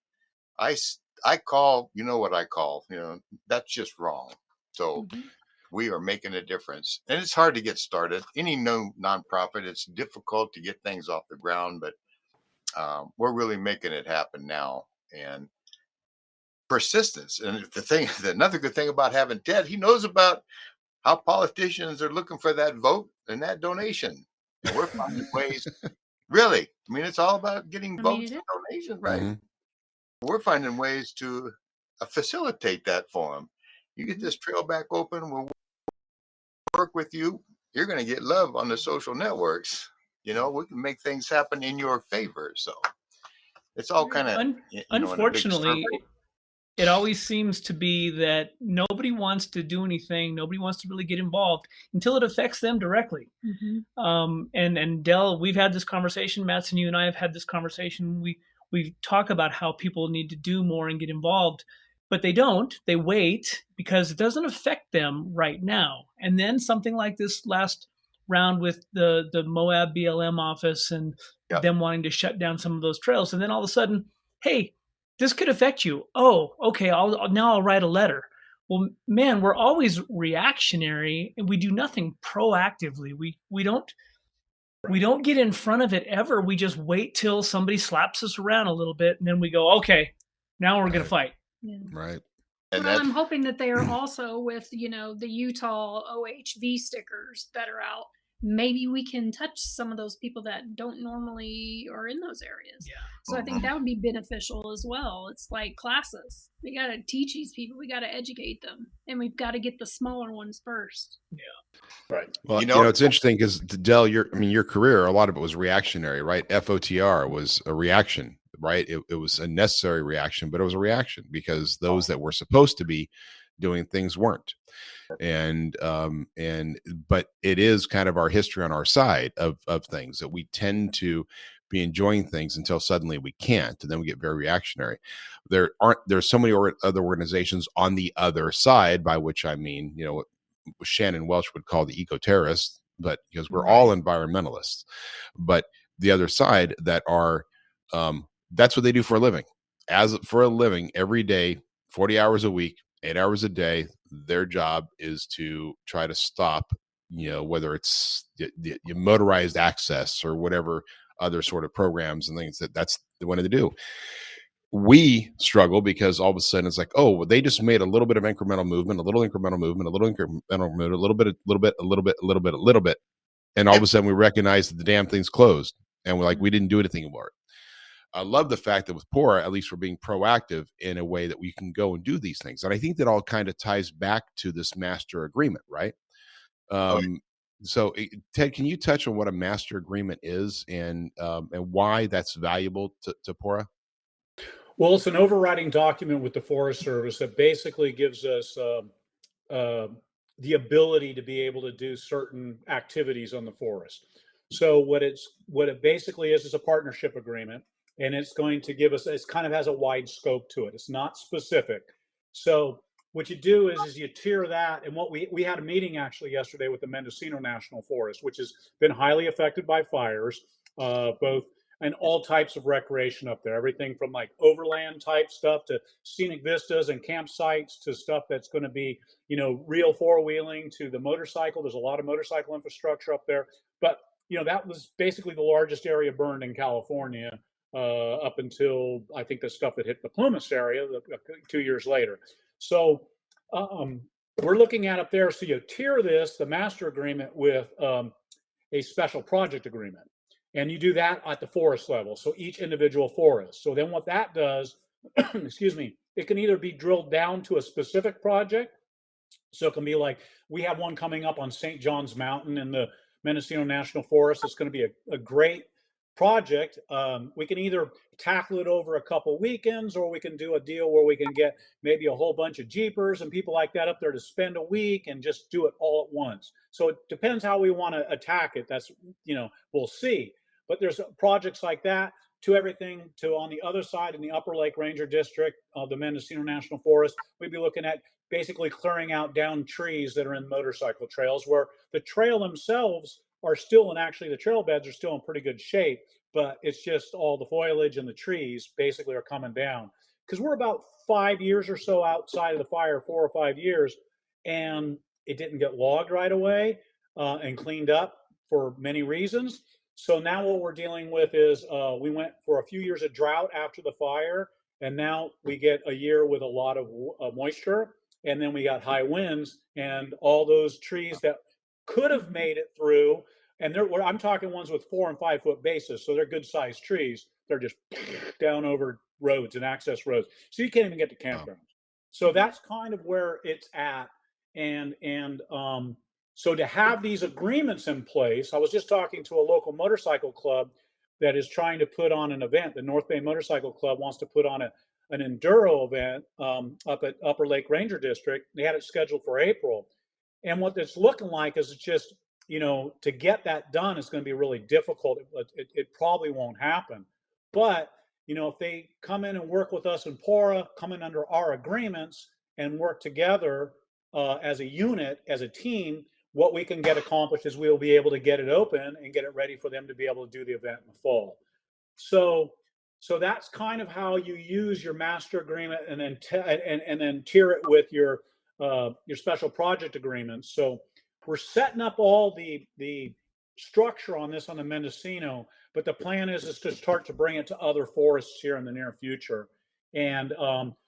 I call, you know what I call, that's just wrong. So we are making a difference, and it's hard to get started. Any new nonprofit, it's difficult to get things off the ground, but we're really making it happen now. And persistence. And another good thing about having Ted, he knows about how politicians are looking for that vote and that donation. And we're finding ways, really. I mean, it's all about getting votes and donations, right? Mm-hmm. We're finding ways to facilitate that for them. You get this trail back open, we'll work with you. You're going to get love on the social networks. We can make things happen in your favor. So it's all kind of, unfortunately, it always seems to be that nobody wants to do anything. Nobody wants to really get involved until it affects them directly. And Dell, we've had this conversation. Mattson, you and I have had this conversation. We talk about how people need to do more and get involved, but they don't. They wait because it doesn't affect them right now. And then something like this last round with the Moab BLM office and them wanting to shut down some of those trails, and then all of a sudden, hey, this could affect you. Oh, okay. I'll write a letter. Well, man, we're always reactionary and we do nothing proactively. We don't get in front of it ever. We just wait till somebody slaps us around a little bit and then we go, okay, now we're going to fight. Yeah. Right. And I'm hoping that they are also with, the Utah OHV stickers that are out. Maybe we can touch some of those people that don't normally are in those areas. Yeah. So I think that would be beneficial as well. It's like classes. We got to teach these people. We got to educate them. And we've got to get the smaller ones first. Yeah. Right. Well, it's interesting because Dell, your career, a lot of it was reactionary, right? FOTR was a reaction, right? It was a necessary reaction, but it was a reaction because those that were supposed to be doing things weren't. But it is kind of our history on our side of things that we tend to be enjoying things until suddenly we can't, and then we get very reactionary. There's so many other organizations on the other side, by which I mean, what Shannon Welch would call the eco-terrorists, but because we're all environmentalists, but the other side that are, that's what they do for a living. For a living, every day, 40 hours a week, 8 hours a day, their job is to try to stop, whether it's the motorized access or whatever other sort of programs and things that's they wanted to do. We struggle because all of a sudden it's like, oh, well, they just made a little bit of incremental movement, a little incremental movement, a little incremental movement, a little bit. And all of a sudden we recognize that the damn thing's closed. And we're like, we didn't do anything about it. I love the fact that with PWORA, at least we're being proactive in a way that we can go and do these things. And I think that all kind of ties back to this master agreement, right? So Ted, can you touch on what a master agreement is and why that's valuable to PWORA? Well, it's an overriding document with the Forest Service that basically gives us the ability to be able to do certain activities on the forest. So what it basically is a partnership agreement. And it's going to give us, it kind of has a wide scope to it. It's not specific. So what you do is you tier that. And what we had a meeting actually yesterday with the Mendocino National Forest, which has been highly affected by fires, both and all types of recreation up there. Everything from like overland type stuff to scenic vistas and campsites to stuff that's going to be, real four-wheeling to the motorcycle. There's a lot of motorcycle infrastructure up there. But, that was basically the largest area burned in California. Up until I think the stuff that hit the Plumas area 2 years later. So we're looking at up there. So you tier the master agreement with a special project agreement. And you do that at the forest level. So each individual forest. So then what that does, it can either be drilled down to a specific project. So it can be like, we have one coming up on St. John's Mountain in the Mendocino National Forest. It's going to be a great project, we can either tackle it over a couple weekends, or we can do a deal where we can get maybe a whole bunch of Jeepers and people like that up there to spend a week and just do it all at once. So it depends how we want to attack it. That's, we'll see. But there's projects like that, to everything to on the other side in the Upper Lake Ranger District of the Mendocino National Forest. We'd be looking at basically clearing out down trees that are in motorcycle trails, where the trail themselves are still, and actually the trail beds are still in pretty good shape, but it's just all the foliage and the trees basically are coming down. Because we're about 5 years or so outside of the fire, 4 or 5 years, and it didn't get logged right away and cleaned up for many reasons. So now what we're dealing with is we went for a few years of drought after the fire, and now we get a year with a lot of moisture, and then we got high winds, and all those trees that could have made it through, and I'm talking ones with 4 and 5 foot bases, so they're good sized trees. They're just down over roads and access roads, so you can't even get to campgrounds. So that's kind of where it's at, and so to have these agreements in place, I was just talking to a local motorcycle club that is trying to put on an event. The North Bay Motorcycle Club wants to put on an enduro event up at Upper Lake Ranger District. They had it scheduled for April. And what it's looking like is it's just, to get that done is going to be really difficult. It probably won't happen. But, if they come in and work with us in PWORA, come in under our agreements and work together as a unit, as a team, what we can get accomplished is we'll be able to get it open and get it ready for them to be able to do the event in the fall. So that's kind of how you use your master agreement, and then tier it with your special project agreements. So we're setting up all the structure on this on the Mendocino, but the plan is to start to bring it to other forests here in the near future. And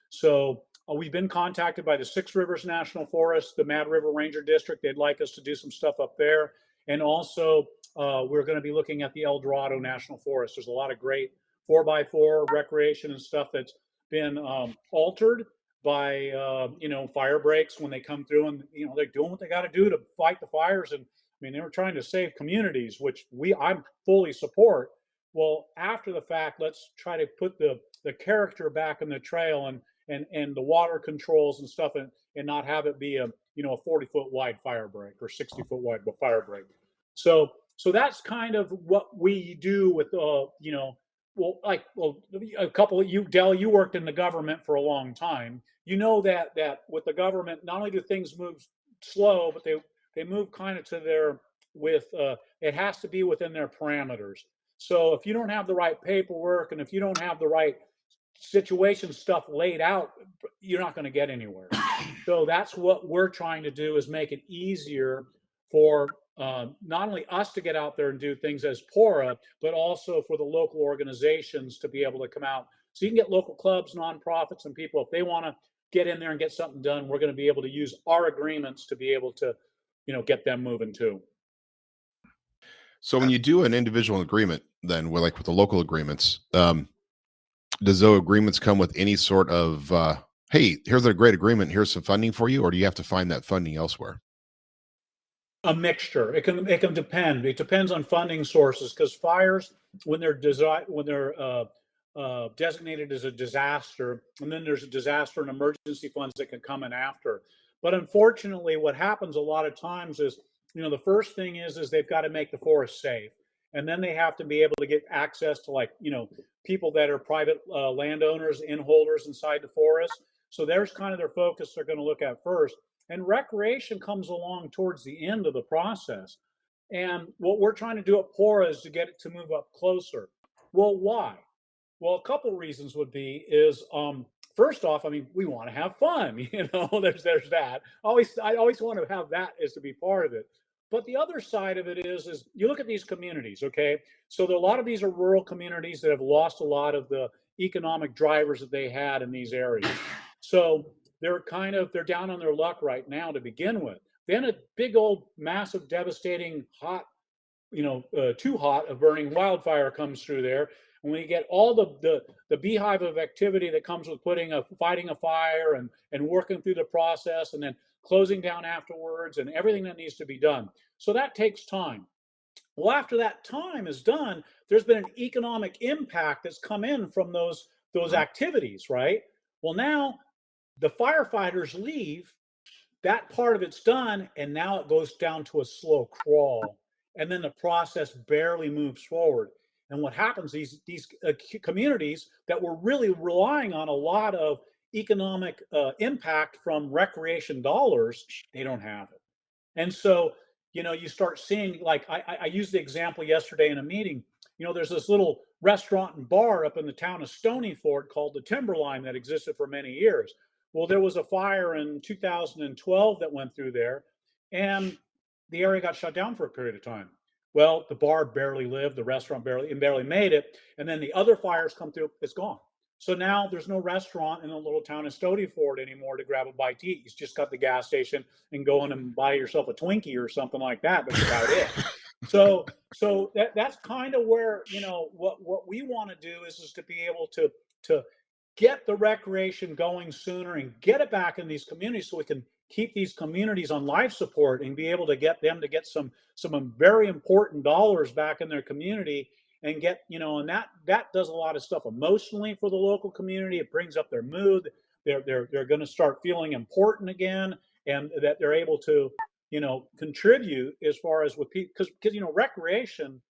so we've been contacted by the Six Rivers National Forest, the Mad River Ranger District. They'd like us to do some stuff up there. And also we're going to be looking at the El Dorado National Forest. There's a lot of great 4x4 recreation and stuff that's been altered by, fire breaks when they come through, and, they're doing what they got to do to fight the fires. And they were trying to save communities, which I fully support. Well, after the fact, let's try to put the character back in the trail and the water controls and stuff, and not have it be a 40-foot wide fire break or 60-foot wide fire break. So that's kind of what we do with a couple of you, Dell, you worked in the government for a long time. That with the government, not only do things move slow, but they move kind of to it has to be within their parameters. So if you don't have the right paperwork, and if you don't have the right situation stuff laid out, you're not going to get anywhere. So that's what we're trying to do, is make it easier for not only us to get out there and do things as PWORA, but also for the local organizations to be able to come out. So you can get local clubs, nonprofits, and people, if they want to get in there and get something done, we're going to be able to use our agreements to be able to, get them moving too. So when you do an individual agreement, then with the local agreements, does those agreements come with any sort of, hey, here's a great agreement, here's some funding for you, or do you have to find that funding elsewhere? A mixture. It can depend. It depends on funding sources, because fires, when they're designated as a disaster, and then there's a disaster and emergency funds that can come in after. But unfortunately, what happens a lot of times is, the first thing is they've got to make the forest safe. And then they have to be able to get access to people that are private landowners, inholders inside the forest. So there's kind of their focus they're going to look at first. And recreation comes along towards the end of the process. And what we're trying to do at PWORA is to get it to move up closer. Well, why? Well, a couple reasons would be is, first off, we want to have fun. There's that. I always want to have that as to be part of it. But the other side of it is you look at these communities, okay? So a lot of these are rural communities that have lost a lot of the economic drivers that they had in these areas. So they're down on their luck right now to begin with. Then a big old massive devastating hot, too hot of burning wildfire comes through there. And when you get all the beehive of activity that comes with fighting a fire and working through the process, and then closing down afterwards, and everything that needs to be done. So that takes time. Well, after that time is done, there's been an economic impact that's come in from those activities, right? Well, now the firefighters leave, that part of it's done, and now it goes down to a slow crawl, and then the process barely moves forward. And what happens, these communities that were really relying on a lot of economic impact from recreation dollars, they don't have it. And so, you start seeing, like I used the example yesterday in a meeting. There's this little restaurant and bar up in the town of Stony Fort called the Timberline that existed for many years. Well, there was a fire in 2012 that went through there, and the area got shut down for a period of time. Well, the bar barely lived, the restaurant barely made it, and then the other fires come through, it's gone. So now there's no restaurant in the little town of Stony Fort anymore to grab a bite to eat. You just got the gas station and go in and buy yourself a Twinkie or something like that. That's about it. So that's kind of where, what we want to do is to be able to get the recreation going sooner and get it back in these communities so we can keep these communities on life support and be able to get them to get some very important dollars back in their community and get, and that does a lot of stuff emotionally for the local community. It brings up their mood. They're going to start feeling important again, and that they're able to, contribute as far as with people, because recreation,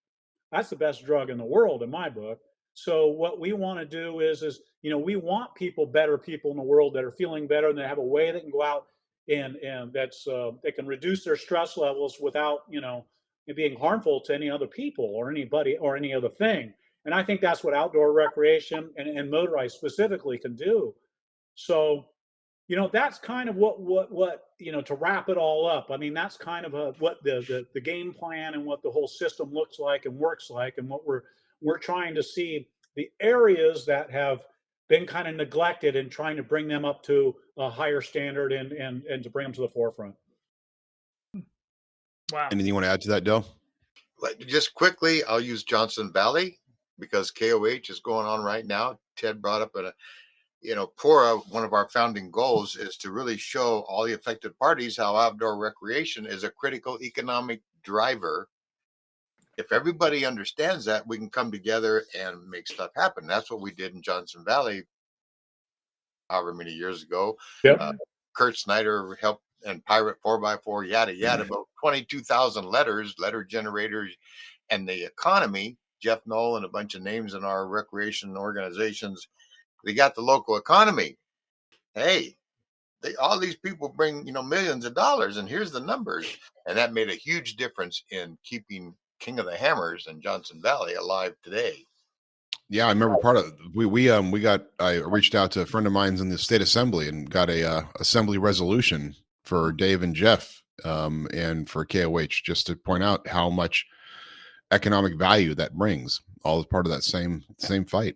that's the best drug in the world in my book. So what we want to do is we want better people in the world that are feeling better, and they have a way they can go out and that's they can reduce their stress levels without it being harmful to any other people or anybody or any other thing. And I think that's what outdoor recreation and motorized specifically can do. So, that's kind of what to wrap it all up. I mean, that's kind of what the game plan and what the whole system looks like and works like, and what we're trying to see the areas that have been kind of neglected and trying to bring them up to a higher standard and to bring them to the forefront. Wow. Anything you want to add to that, Dell? Just quickly, I'll use Johnson Valley because KOH is going on right now. Ted brought up PWORA, one of our founding goals is to really show all the affected parties how outdoor recreation is a critical economic driver. If everybody understands that, we can come together and make stuff happen. That's what we did in Johnson Valley however many years ago. Yep. Kurt Snyder helped, and Pirate 4x4, yada, yada, about 22,000 letter generators, and the economy, Jeff Knoll and a bunch of names in our recreation organizations, they got the local economy. Hey, all these people bring, millions of dollars, and here's the numbers. And that made a huge difference in keeping King of the Hammers and Johnson Valley alive today. Yeah, I remember part of I reached out to a friend of mine's in the state assembly and got a assembly resolution for Dave and Jeff and for KOH, just to point out how much economic value that brings, all as part of that same fight.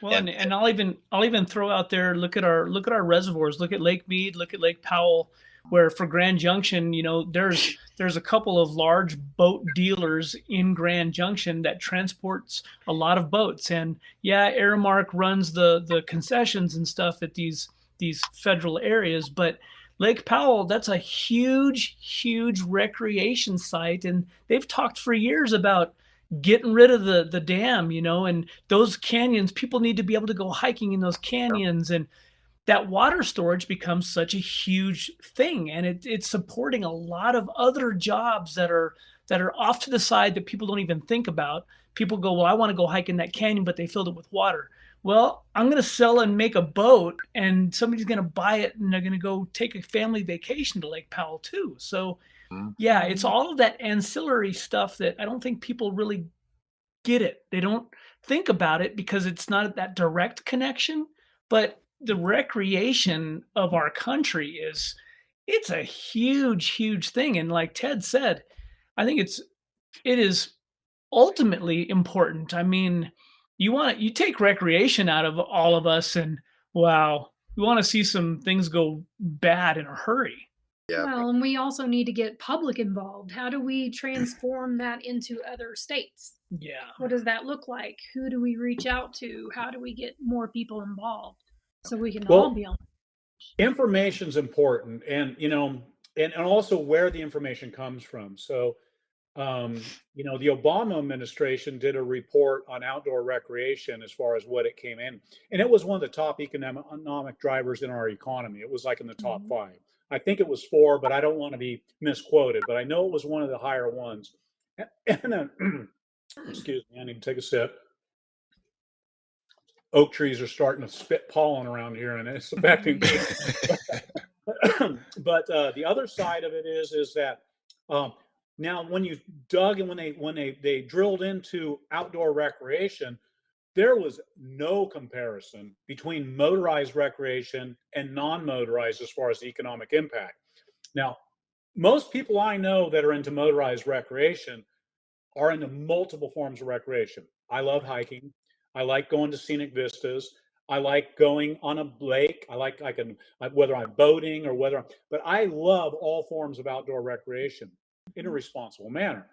Well, and I'll even throw out there, look at our reservoirs, look at Lake Mead, look at Lake Powell, where for Grand Junction, there's a couple of large boat dealers in Grand Junction that transports a lot of boats. And yeah, Aramark runs the concessions and stuff at these federal areas, but Lake Powell, that's a huge recreation site, and they've talked for years about getting rid of the dam, and those canyons. People need to be able to go hiking in those canyons, and that water storage becomes such a huge thing, and it's supporting a lot of other jobs that are off to the side that people don't even think about. People go, well, I want to go hike in that canyon, but they filled it with water. Well, I'm going to sell and make a boat, and somebody's going to buy it, and they're going to go take a family vacation to Lake Powell too. So yeah, it's all of that ancillary stuff that I don't think people really get it. They don't think about it because it's not that direct connection, but the recreation of our country it's a huge thing. And like Ted said, I think it is ultimately important. I mean, you take recreation out of all of us, and wow, we want to see some things go bad in a hurry. Yeah. Well, and we also need to get public involved. How do we transform that into other states? Yeah. What does that look like? Who do we reach out to? How do we get more people involved so we can all be on? Information's important, and and also where the information comes from. So You know, the Obama administration did a report on outdoor recreation as far as what it came in, and it was one of the top economic drivers in our economy. It was like in the top 5. I think it was 4, but I don't want to be misquoted, but I know it was one of the higher ones. And excuse me, I need to take a sip. Oak trees are starting to spit pollen around here, and it's affecting me. But the other side of it is that now when you dug and when they drilled into outdoor recreation, there was no comparison between motorized recreation and non-motorized as far as the economic impact. Now, most people I know that are into motorized recreation are into multiple forms of recreation. I love hiking. I like going to scenic vistas. I like going on a lake. I can, whether I'm boating or but I love all forms of outdoor recreation in a responsible manner.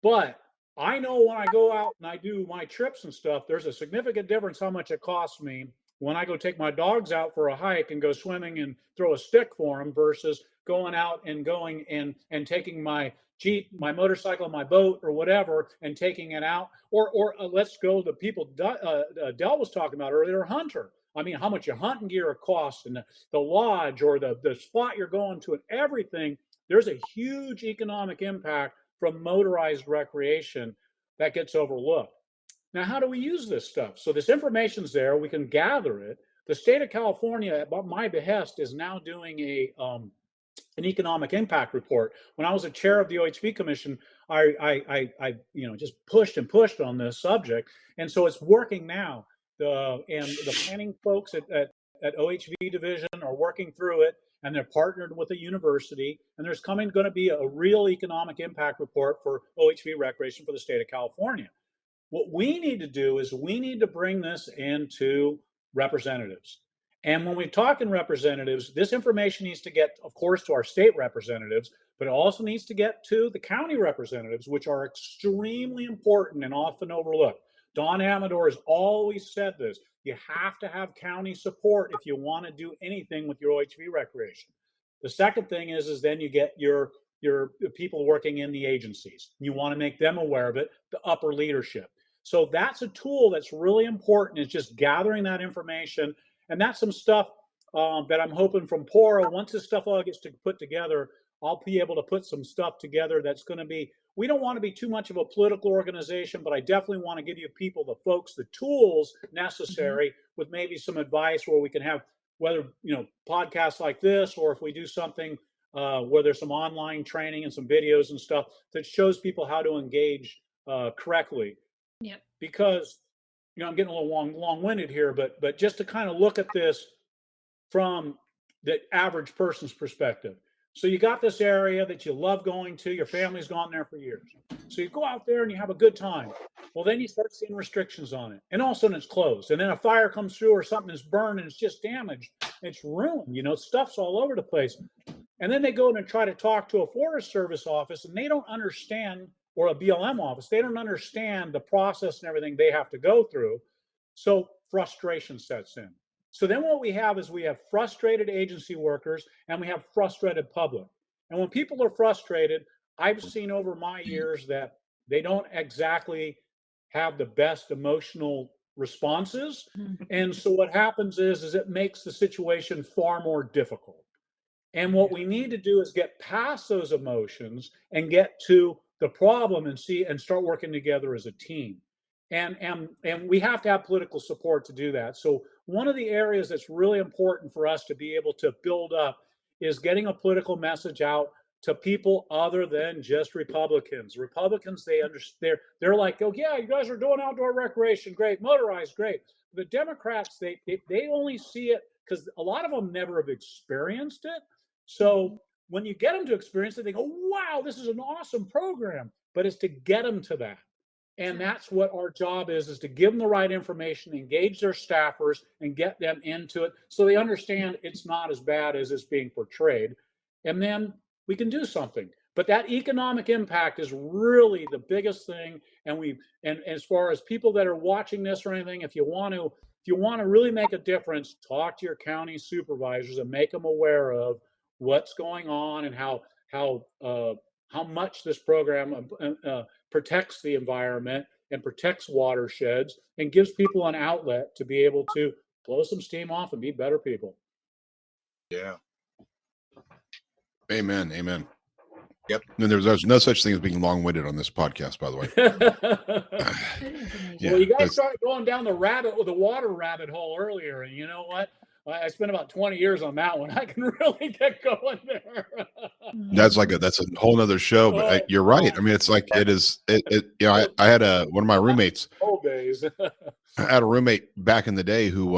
But I know when I go out and I do my trips and stuff, there's a significant difference how much it costs me when I go take my dogs out for a hike and go swimming and throw a stick for them versus going out and taking my Jeep, my motorcycle, my boat, or whatever, and taking it out. Or let's go the people Dell was talking about earlier, hunter. I mean, how much your hunting gear costs and the lodge or the spot you're going to and everything. There's a huge economic impact from motorized recreation that gets overlooked. Now, how do we use this stuff? So this information's there. We can gather it. The state of California, at my behest, is now doing an economic impact report. When I was a chair of the OHV Commission, I just pushed on this subject, and so it's working now. And the planning folks at OHV Division are working through it, and they're partnered with a university, and there's going to be a real economic impact report for OHV recreation for the state of California. What we need to do is we need to bring this into representatives. And when we talk in representatives, this information needs to get, of course, to our state representatives, but it also needs to get to the county representatives, which are extremely important and often overlooked. Don Amador has always said this. You have to have county support if you want to do anything with your OHV recreation. The second thing is then you get your people working in the agencies. You want to make them aware of it, the upper leadership. So that's a tool that's really important, is just gathering that information. And that's some stuff that I'm hoping from PWORA, once this stuff all gets put together, I'll be able to put some stuff together that's going to be, we don't want to be too much of a political organization, but I definitely want to give you people, the folks, the tools necessary with maybe some advice where we can have, whether, podcasts like this, or if we do something where there's some online training and some videos and stuff that shows people how to engage correctly. Yep. Because, I'm getting a little long-winded here, but just to kind of look at this from the average person's perspective. So you got this area that you love going to, your family's gone there for years. So you go out there and you have a good time. Well, then you start seeing restrictions on it, and all of a sudden it's closed. And then a fire comes through or something is burned and it's just damaged. It's ruined, stuff's all over the place. And then they go in and try to talk to a Forest Service office, and they don't understand, or a BLM office, they don't understand the process and everything they have to go through. So frustration sets in. So then what we have is we have frustrated agency workers and we have frustrated public. And when people are frustrated, I've seen over my years that they don't exactly have the best emotional responses. And so what happens is it makes the situation far more difficult. And what we need to do is get past those emotions and get to the problem and start working together as a team. And we have to have political support to do that. So one of the areas that's really important for us to be able to build up is getting a political message out to people other than just Republicans. Republicans, they're like, oh yeah, you guys are doing outdoor recreation, great, motorized, great. The Democrats, they only see it because a lot of them never have experienced it. So when you get them to experience it, they go, wow, this is an awesome program. But it's to get them to that. And that's what our job is to give them the right information, engage their staffers, and get them into it so they understand it's not as bad as it's being portrayed. And then we can do something. But that economic impact is really the biggest thing. And as far as people that are watching this or anything, if you want to really make a difference, talk to your county supervisors and make them aware of what's going on and how how much this program protects the environment and protects watersheds and gives people an outlet to be able to blow some steam off and be better people. Yeah. Amen. Amen. Yep. And there's no such thing as being long-winded on this podcast, by the way. Well, you guys started going down the water rabbit hole earlier, and you know what? I spent about 20 years on that one. I can really get going there. That's a whole nother show, but you're right. I mean, it's like it is. I had one of my roommates. Old days. I had a roommate back in the day who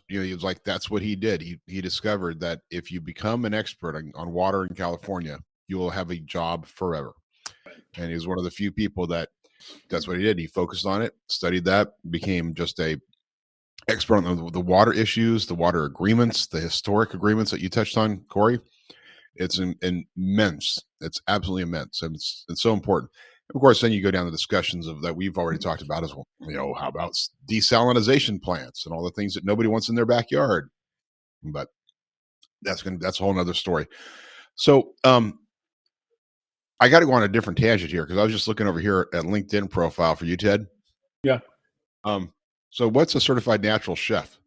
he was like, that's what he did. He discovered that if you become an expert on water in California, you will have a job forever. And he was one of the few people that's what he did. He focused on it, studied that, became just a expert on the water issues, the water agreements, the historic agreements that you touched on, Corey. It's immense. It's absolutely immense. And it's so important. Of course, then you go down the discussions that we've already talked about as well. How about desalinization plants and all the things that nobody wants in their backyard? But that's a whole nother story. So I got to go on a different tangent here because I was just looking over here at LinkedIn profile for you, Ted. Yeah. So what's a certified natural chef?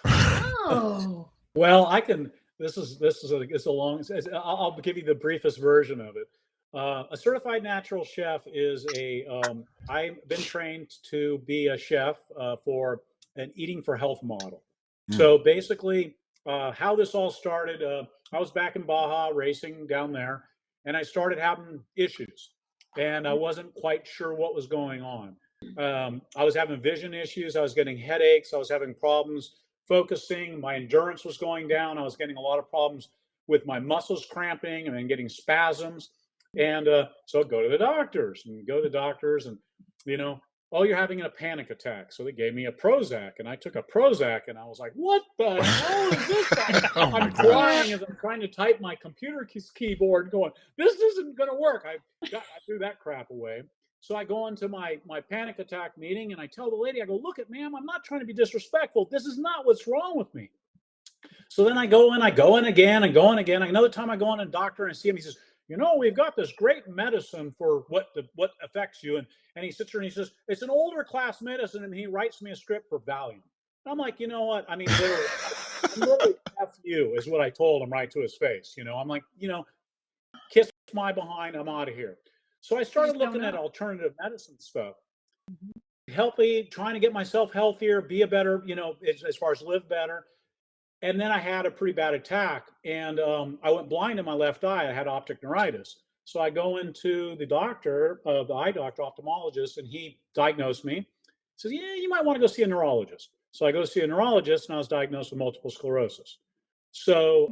Oh. Well, I can. This is a long. I'll give you the briefest version of it. A certified natural chef is I've been trained to be a chef for an eating for health model. So basically, how this all started, I was back in Baja racing down there, and I started having issues, and I wasn't quite sure what was going on. I was having vision issues. I was getting headaches. I was having problems focusing. My endurance was going down. I was getting a lot of problems with my muscles cramping and then getting spasms. And so I'd go to the doctors and oh, you're having a panic attack. So they gave me a Prozac, and I took a Prozac, and I was like, what the hell is this? I'm crying as I'm trying to type my computer keyboard going, this isn't going to work. I threw that crap away. So I go into my panic attack meeting, and I tell the lady, I go, look, ma'am, I'm not trying to be disrespectful. This is not what's wrong with me. So then I go in again. Another time I go in a doctor and see him. He says, we've got this great medicine for what affects you. And he sits there and he says, it's an older class medicine. And he writes me a script for Valium. And I'm like, you know what? I mean, literally F you is what I told him right to his face. I'm like, kiss my behind. I'm out of here. So I started looking at alternative medicine stuff, trying to get myself healthier, be a better, as far as live better. And then I had a pretty bad attack, and I went blind in my left eye. I had optic neuritis. So I go into the doctor, the eye doctor, ophthalmologist, and he diagnosed me. He says, yeah, you might want to go see a neurologist. So I go see a neurologist, and I was diagnosed with multiple sclerosis. So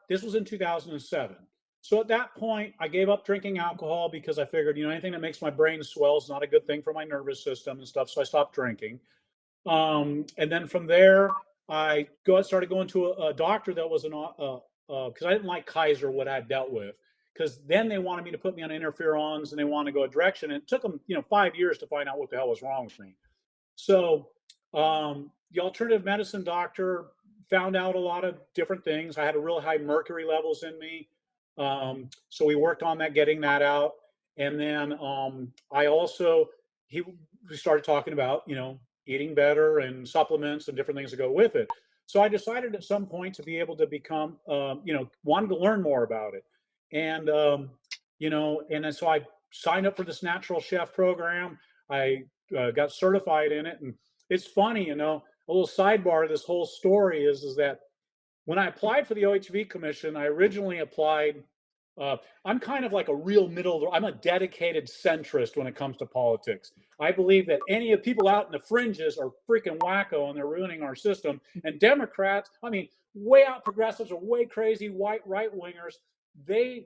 this was in 2007. So at that point, I gave up drinking alcohol because I figured, anything that makes my brain swell is not a good thing for my nervous system and stuff. So I stopped drinking. And then from there, I started going to a doctor that was because I didn't like Kaiser, what I had dealt with, because then they wanted me to put me on interferons and they wanted to go a direction. And it took them, 5 years to find out what the hell was wrong with me. So the alternative medicine doctor found out a lot of different things. I had a real high mercury levels in me. So we worked on that, getting that out. And then we started talking about, eating better and supplements and different things that go with it. So I decided at some point to be able to become, wanted to learn more about it. And, and then so I signed up for this natural chef program. I got certified in it. And it's funny, a little sidebar of this whole story is that when I applied for the OHV Commission, I originally applied. I'm kind of like a real I'm a dedicated centrist when it comes to politics. I believe that any of people out in the fringes are freaking wacko and they're ruining our system. And Democrats, way out progressives are way crazy white right-wingers. They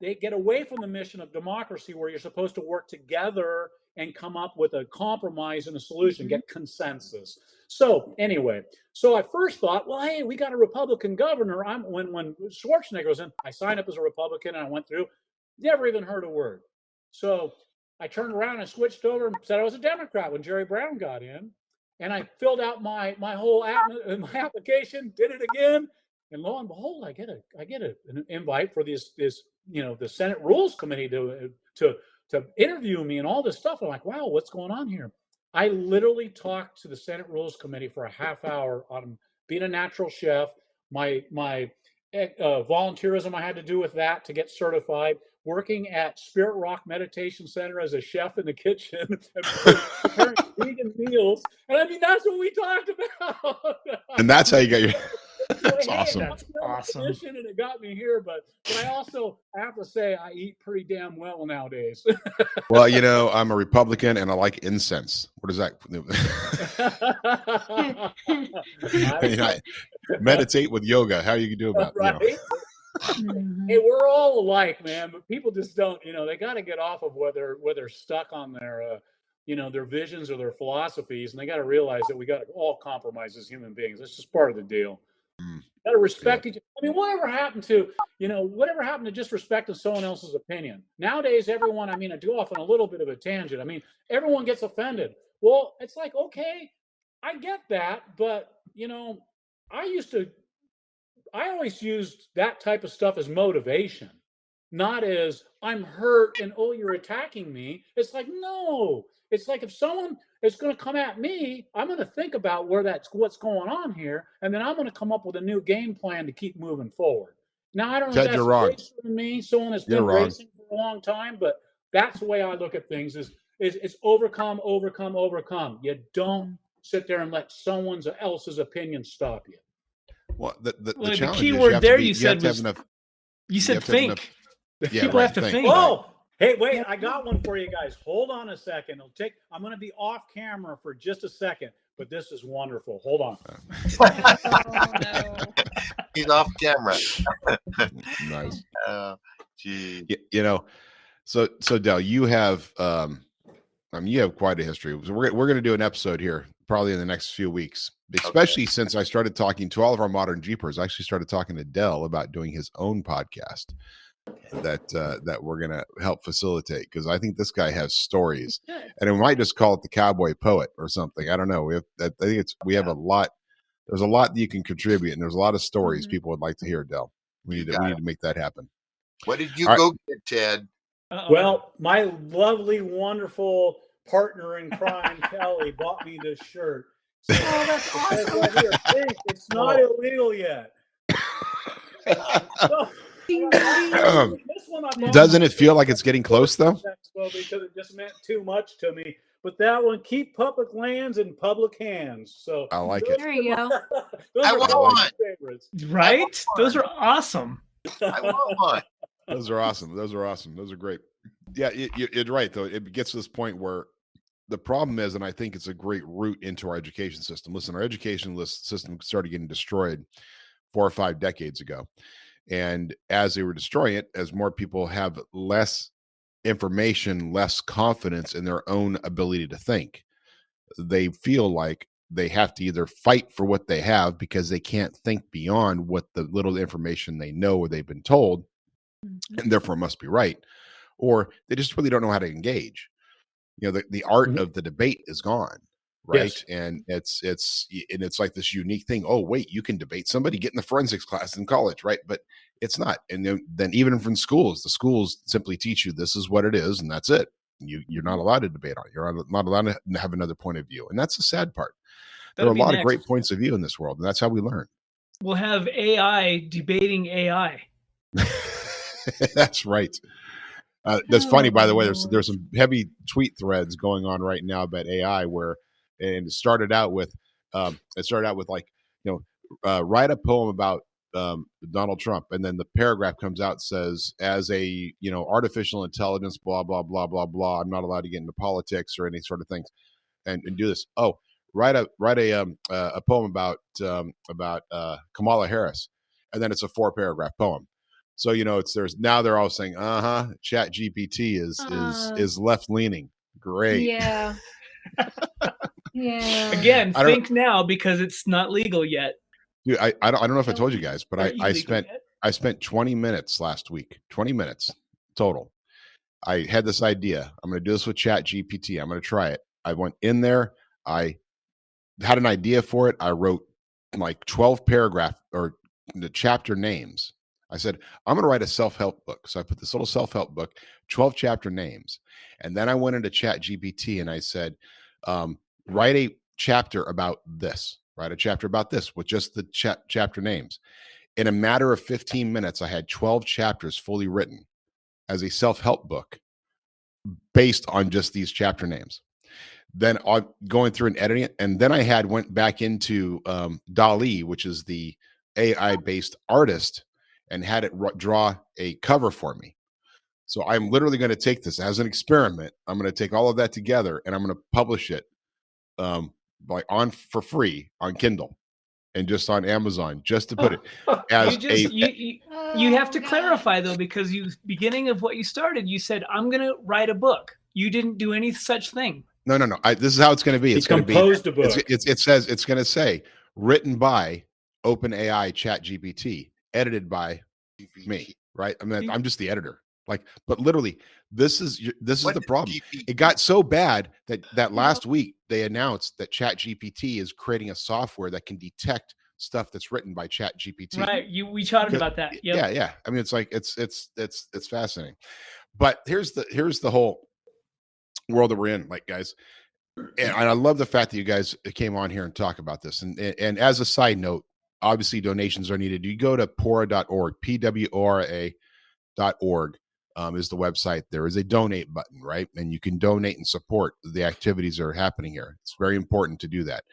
get away from the mission of democracy where you're supposed to work together and come up with a compromise and a solution, get consensus. So anyway, I first thought, well, hey, we got a Republican governor. When Schwarzenegger was in, I signed up as a Republican and I went through, never even heard a word. So I turned around and switched over and said I was a Democrat when Jerry Brown got in. And I filled out my whole my application, did it again. And lo and behold, I get an invite for this the Senate Rules Committee to interview me and all this stuff. I'm like, wow, what's going on here? I literally talked to the Senate Rules Committee for a half hour on being a natural chef, my volunteerism I had to do with that to get certified, working at Spirit Rock Meditation Center as a chef in the kitchen, and preparing vegan meals. And I mean, that's what we talked about. And that's how you got your. That's Hey, awesome. That's awesome. And it got me here, but I also have to say I eat pretty damn well nowadays. Well, I'm a Republican and I like incense. What is that? I meditate with yoga. How you do about right? Hey, we're all alike, man. But people just don't. They got to get off of whether they're stuck on their their visions or their philosophies, and they got to realize that we got to all compromise as human beings. That's just part of the deal. Got to respect each. I mean, whatever happened to just respecting someone else's opinion? Nowadays, everyone. I mean, I do off on a little bit of a tangent. I mean, everyone gets offended. Well, it's like, okay, I get that, but I always used that type of stuff as motivation, not as I'm hurt and you're attacking me. It's like, no. It's like if someone is going to come at me, I'm going to think about what's going on here, and then I'm going to come up with a new game plan to keep moving forward. Now, I don't know if that's racing for me, someone that's been racing for a long time, but that's the way I look at things is it's overcome. You don't sit there and let someone else's opinion stop you. Well, the key word there you said think. People have to think. Oh, hey, wait! I got one for you guys. Hold on a second. I'm going to be off camera for just a second, but this is wonderful. Hold on. Oh, no. He's off camera. Nice. Gee. So Dell, you have you have quite a history. So we're going to do an episode here probably in the next few weeks, especially since I started talking to all of our modern Jeepers. I actually started talking to Dell about doing his own podcast that we're going to help facilitate, because I think this guy has stories, and we might just call it the Cowboy Poet or something. I don't know. We have a lot. There's a lot that you can contribute, and there's a lot of stories people would like to hear, Dell. We need to make that happen. What did you go get, Ted? Well, my lovely, wonderful partner in crime, Kelly, bought me this shirt. So, that's awesome. Right here. Think, it's not illegal yet. Doesn't it feel like it's getting close, though? Because it just meant too much to me. But that one, keep public lands in public hands. So I like it. There you go. Those are my favorites. Right? Those are awesome. I want one. Those are awesome. Those are great. Yeah, you're right, though. It gets to this point where the problem is, and I think it's a great route into our education system. Listen, our education system started getting destroyed 4 or 5 decades ago. And as they were destroying it, as more people have less information, less confidence in their own ability to think, they feel like they have to either fight for what they have because they can't think beyond what the little information they know or they've been told, and therefore must be right, or they just really don't know how to engage. The art of the debate is gone, right? Yes. And it's like this unique thing. Oh, wait, you can debate somebody, get in the forensics class in college, right? But it's not. And then even from schools, the schools simply teach you this is what it is, and that's it. You're not allowed to debate on it. You're not allowed to have another point of view, and that's the sad part. There are a lot of great points of view in this world, and that's how we learn. We'll have AI debating AI. That's right. That's funny, by the way. There's some heavy tweet threads going on right now about AI, and it started out with like, write a poem about Donald Trump, and then the paragraph comes out, says, as a artificial intelligence, blah blah blah blah blah. I'm not allowed to get into politics or any sort of things, and do this. Oh, write a poem about Kamala Harris, and then it's a 4-paragraph poem. So they're all saying, Chat GPT is left leaning. Great. Yeah. Yeah. Again, think now, because it's not legal yet. Dude, I don't know if I told you guys, but I spent 20 minutes last week. 20 minutes total. I had this idea. I'm going to do this with Chat GPT. I'm going to try it. I went in there. I had an idea for it. I wrote like 12 paragraph or the chapter names. I said, I'm going to write a self-help book. So I put this little self-help book, 12 chapter names. And then I went into Chat GPT and I said, write a chapter about this, write a chapter about this with just the chapter names. In a matter of 15 minutes, I had 12 chapters fully written as a self-help book based on just these chapter names. Then going through and editing it. And then I went back into DALL-E, which is the AI-based artist, and had it draw a cover for me. So I'm literally going to take this as an experiment. I'm going to take all of that together and I'm going to publish it for free on Kindle and just on Amazon, just to put it as you have to clarify though, because beginning of what you started, you said, I'm going to write a book. You didn't do any such thing. No. This is how it's going to be. It's going to be a book. It's going to say written by OpenAI ChatGPT, edited by me, right? I mean, I'm just the editor. But literally, this is the problem. It got so bad that last week they announced that ChatGPT is creating a software that can detect stuff that's written by ChatGPT. Right. We chatted about that. Yep. Yeah. I mean, it's like it's fascinating. But here's the whole world that we're in, guys. And I love the fact that you guys came on here and talk about this. And as a side note, obviously donations are needed. You go to PWORA.org, PWORA.org is the website. There is a donate button, right? And you can donate and support the activities that are happening here. It's very important to do that.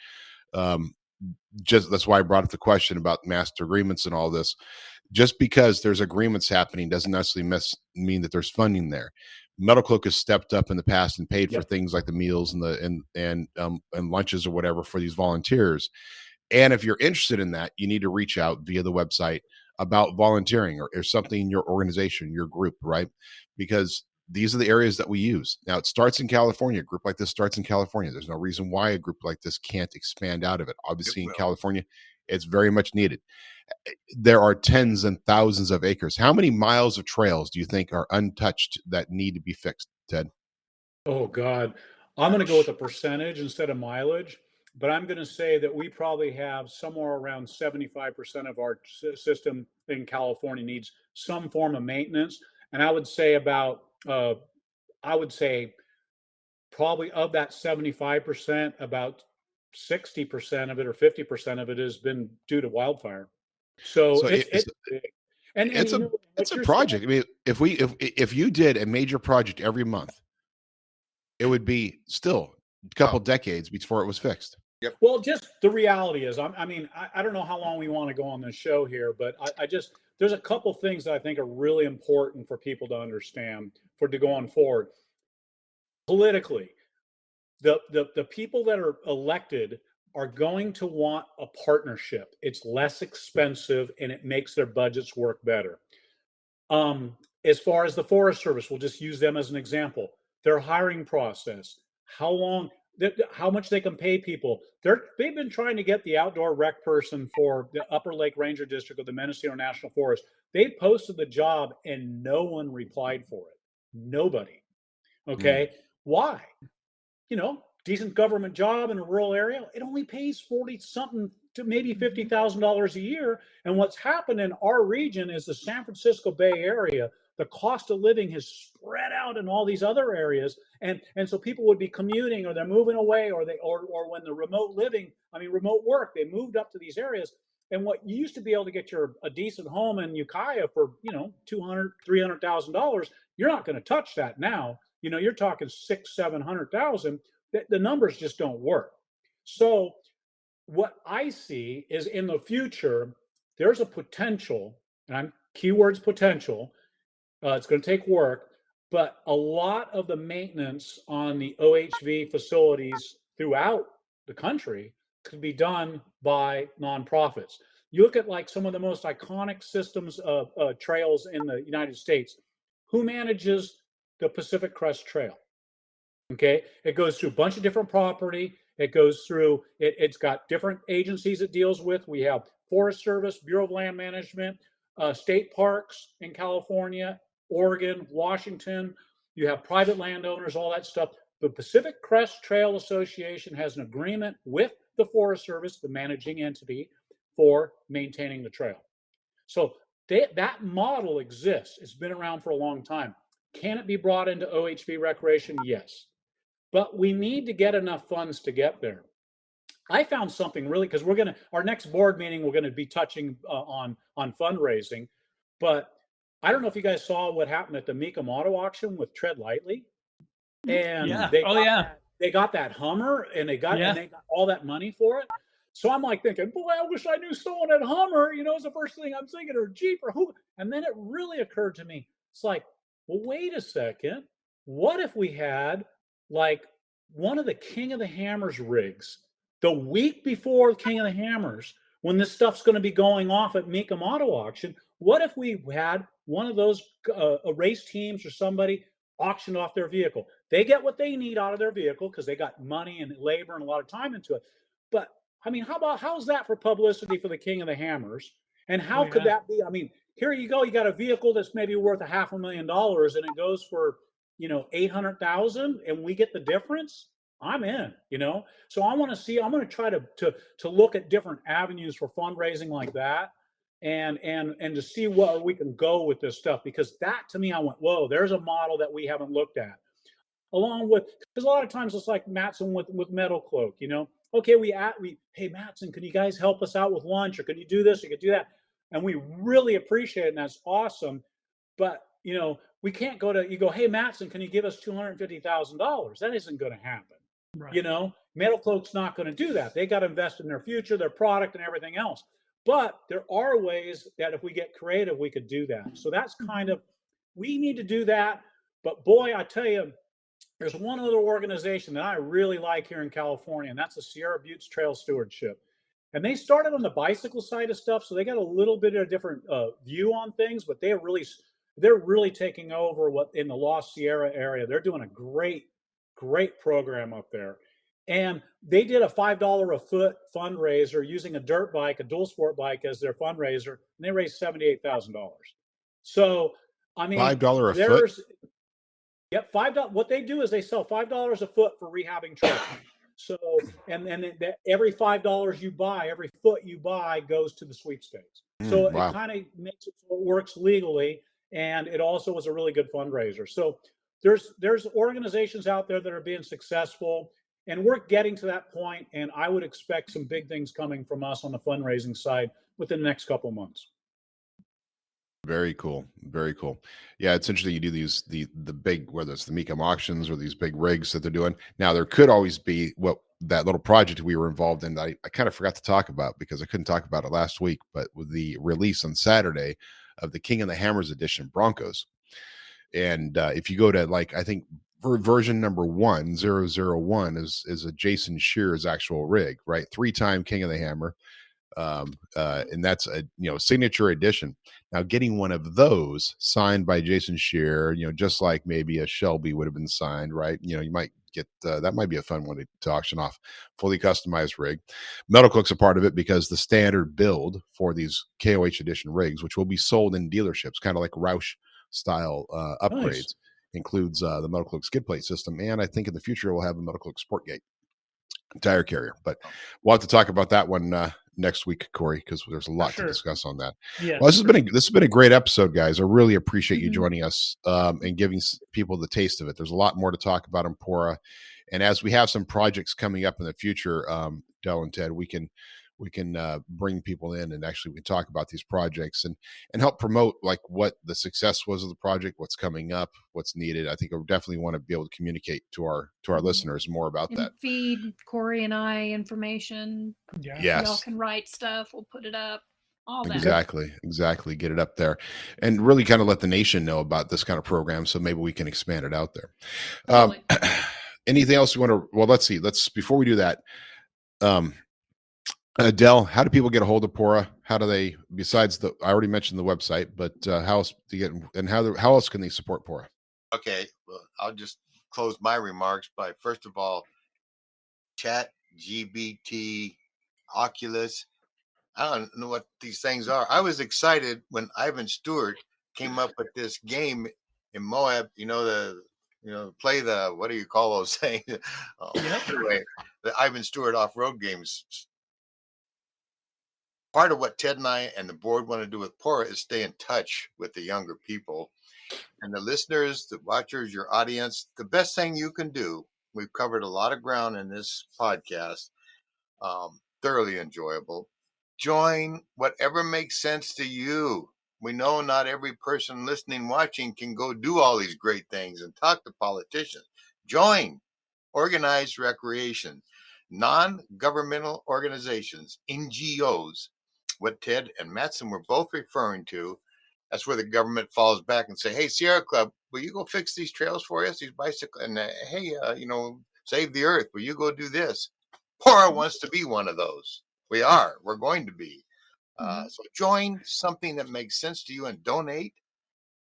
That's why I brought up the question about master agreements and all this. Just because there's agreements happening doesn't necessarily mean that there's funding there. MetalCloak has stepped up in the past and paid for things like the meals and lunches or whatever for these volunteers. And if you're interested in that, you need to reach out via the website about volunteering or something in your organization, your group, right? Because these are the areas that we use. Now, it starts in California. A group like this starts in California. There's no reason why a group like this can't expand out of it. Obviously, in California, it's very much needed. There are tens and thousands of acres. How many miles of trails do you think are untouched that need to be fixed, Ted? Oh, God. I'm going to go with a percentage instead of mileage, but I'm going to say that we probably have somewhere around 75% of our system in California needs some form of maintenance. And I would say probably of that 75%, about 60% of it or 50% of it has been due to wildfire. So it's a project. I mean, if you did a major project every month, it would be still a couple decades before it was fixed. Yep. Well, just the reality is, I don't know how long we want to go on this show here, but there's a couple things that I think are really important for people to understand to go on forward. Politically, the people that are elected are going to want a partnership. It's less expensive and it makes their budgets work better. As far as the Forest Service, we'll just use them as an example. Their hiring process, how much they can pay people. They've been trying to get the outdoor rec person for the Upper Lake Ranger District of the Mendocino National Forest. They posted the job and no one replied for it. Nobody. Okay. Why? Decent government job in a rural area. It only pays 40 something to maybe $50,000 a year. And what's happened in our region is the San Francisco Bay Area, the cost of living has spread out in all these other areas. And so people would be commuting or they're moving away or when the remote work, they moved up to these areas. And what you used to be able to get a decent home in Ukiah for, $200,000, $300,000, you're not going to touch that now. You're talking $600,000-$700,000. The numbers just don't work. So what I see is in the future, there's a potential, and keywords potential. It's going to take work, but a lot of the maintenance on the OHV facilities throughout the country could be done by nonprofits. You look at some of the most iconic systems of trails in the United States. Who manages the Pacific Crest Trail? Okay, it goes through a bunch of different property. It goes through, it's got different agencies it deals with. We have Forest Service, Bureau of Land Management, state parks in California, Oregon, Washington. You have private landowners, all that stuff. The Pacific Crest Trail Association has an agreement with the Forest Service, the managing entity, for maintaining the trail. So that model exists. It's been around for a long time. Can it be brought into OHV recreation? Yes. But we need to get enough funds to get there. I found something really, because our next board meeting, we're going to be touching on fundraising. But I don't know if you guys saw what happened at the Mecum Auto Auction with Tread Lightly. And they got that Hummer, and they got all that money for it. So I'm like thinking, boy, I wish I knew someone at Hummer. It's the first thing I'm thinking, or Jeep, or who. And then it really occurred to me, it's like, well, wait a second. What if we had like one of the King of the Hammers rigs the week before King of the Hammers, when this stuff's going to be going off at Mecum Auto Auction? What if we had one of those race teams or somebody auctioned off their vehicle? They get what they need out of their vehicle because they got money and labor and a lot of time into it. But I mean, how's that for publicity for the King of the Hammers? And how could that be? I mean, here you go. You got a vehicle that's maybe worth $500,000 and it goes for, $800,000 and we get the difference. I'm in, So I'm going to try to look at different avenues for fundraising like that and to see where we can go with this stuff, because that to me, I went, whoa, there's a model that we haven't looked at. Along with, because a lot of times it's like Matson with MetalCloak, okay, hey Matson, can you guys help us out with lunch, or can you do this, or you could do that? And we really appreciate it, and that's awesome. But we can't you go, hey Matson, can you give us $250,000? That isn't going to happen. Right. MetalCloak's not going to do that. They got to invest in their future, their product, and everything else. But there are ways that if we get creative, we could do that. So that's kind of, we need to do that. But boy, I tell you, there's one other organization that I really like here in California, and that's the Sierra Buttes Trail Stewardship. And they started on the bicycle side of stuff, so they got a little bit of a different view on things, but they're really taking over what in the Lost Sierra area. They're doing a great program up there. And they did a $5 a foot fundraiser using a dirt bike, a dual sport bike, as their fundraiser, and they raised $78,000. So, I mean, $5 a foot. Yep, $5. What they do is they sell $5 a foot for rehabbing trails. So, and every $5 you buy, every foot you buy goes to the sweepstakes. So it kind of makes it so it works legally, and it also was a really good fundraiser. So there's organizations out there that are being successful, and we're getting to that point. And I would expect some big things coming from us on the fundraising side within the next couple of months. Very cool. Very cool. Yeah, it's interesting. You do the big, whether it's the Mecum auctions or these big rigs that they're doing. Now, there could always be that little project we were involved in that I kind of forgot to talk about because I couldn't talk about it last week, but with the release on Saturday of the King of the Hammers edition Broncos. And if you go to, like, I think version number 1001 is a Jason Shearer's actual rig, right? 3-time King of the Hammer. And that's a signature edition. Now, getting one of those signed by Jason Shearer, just like maybe a Shelby would have been signed, right? You might get that might be a fun one to auction off. Fully customized rig. MetalCloak's a part of it because the standard build for these KOH edition rigs, which will be sold in dealerships, kind of like Roush style upgrades, includes the MetalCloak skid plate system, and I think in the future we'll have a MetalCloak sport gate tire carrier. But we'll have to talk about that one next week, Corey, because there's a lot to discuss on that. Yeah, well, this has been a great episode, guys. I really appreciate you joining us and giving people the taste of it. There's a lot more to talk about in PWORA, and as we have some projects coming up in the future, Dell and Ted, we can bring people in and actually we can talk about these projects and help promote like what the success was of the project, what's coming up, what's needed. I think I definitely want to be able to communicate to our listeners more about that. Feed Corey and I information. Yeah. Yes. Y'all can write stuff. We'll put it up. All that. Exactly. Get it up there and really kind of let the nation know about this kind of program. So maybe we can expand it out there. Totally. Anything else you want to, well, let's see. Before we do that, Dell, how do people get a hold of PWORA? How do they, besides I already mentioned the website, but how else to get, and how else can they support PWORA? Okay, well, I'll just close my remarks by, first of all, Chat, GBT, Oculus. I don't know what these things are. I was excited when Ivan Stewart came up with this game in Moab, play the, what do you call those things? Anyway, the Ivan Stewart off-road games. part of what Ted and I and the board want to do with PWORA is stay in touch with the younger people and the listeners, the watchers, your audience. The best thing you can do, we've covered a lot of ground in this podcast, thoroughly enjoyable. Join whatever makes sense to you. We know not every person listening, watching can go do all these great things and talk to politicians. Join organized recreation, non-governmental organizations, NGOs, what Ted and Mattson were both referring to. That's where the government falls back and say, hey, Sierra Club, will you go fix these trails for us, these bicycles? And hey, save the earth. Will you go do this? PWORA wants to be one of those. We're going to be. So join something that makes sense to you and donate.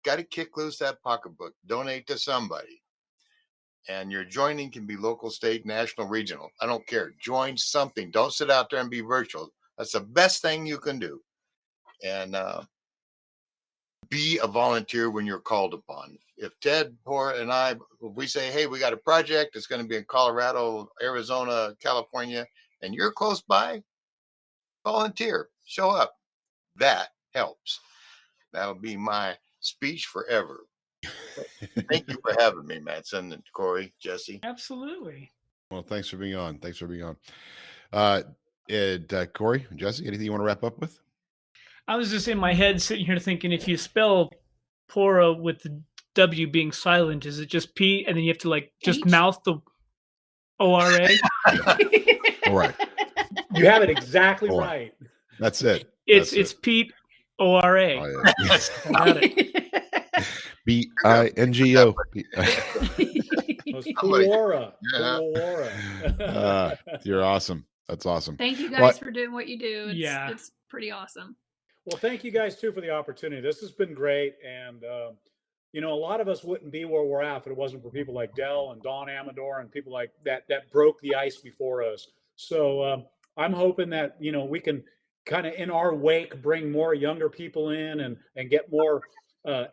Got to kick loose that pocketbook. Donate to somebody. And your joining can be local, state, national, regional. I don't care. Join something. Don't sit out there and be virtual. That's the best thing you can do. And be a volunteer when you're called upon. If Ted, PWORA, and I, if we say, hey, we got a project, it's going to be in Colorado, Arizona, California, and you're close by, volunteer, show up. That helps. That'll be my speech forever. Thank you for having me, Mattson and Corey, Jesse. Absolutely. Well, thanks for being on. Corey, Jesse, anything you want to wrap up with? I was just in my head sitting here thinking, if you spell PWORA with the W being silent, is it just P and then you have to just H? mouth the ORA? All right. You have it exactly All right. That's it. It's Pete ORA. Oh, yeah. Yes. Got it. BINGO. PWORA. Yeah. PWORA. You're awesome. That's awesome. Thank you guys for doing what you do. It's pretty awesome. Well, thank you guys too for the opportunity. This has been great. And, a lot of us wouldn't be where we're at if it wasn't for people like Dell and Don Amador and people like that broke the ice before us. So I'm hoping that, we can kind of in our wake bring more younger people in and get more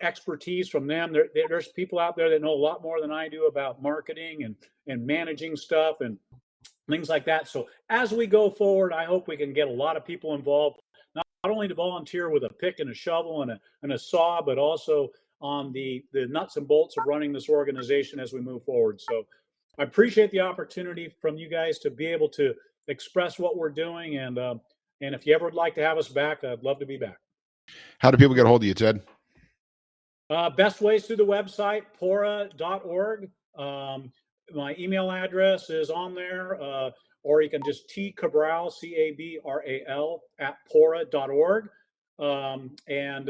expertise from them. There's people out there that know a lot more than I do about marketing and managing stuff and things like that. So as we go forward, I hope we can get a lot of people involved, not only to volunteer with a pick and a shovel and a saw, but also on the nuts and bolts of running this organization as we move forward. So I appreciate the opportunity from you guys to be able to express what we're doing. And if you ever would like to have us back, I'd love to be back. How do people get a hold of you, Ted? Best ways through the website, PWORA.org. My email address is on there, or you can just Cabral, Cabral @PWORA.org. And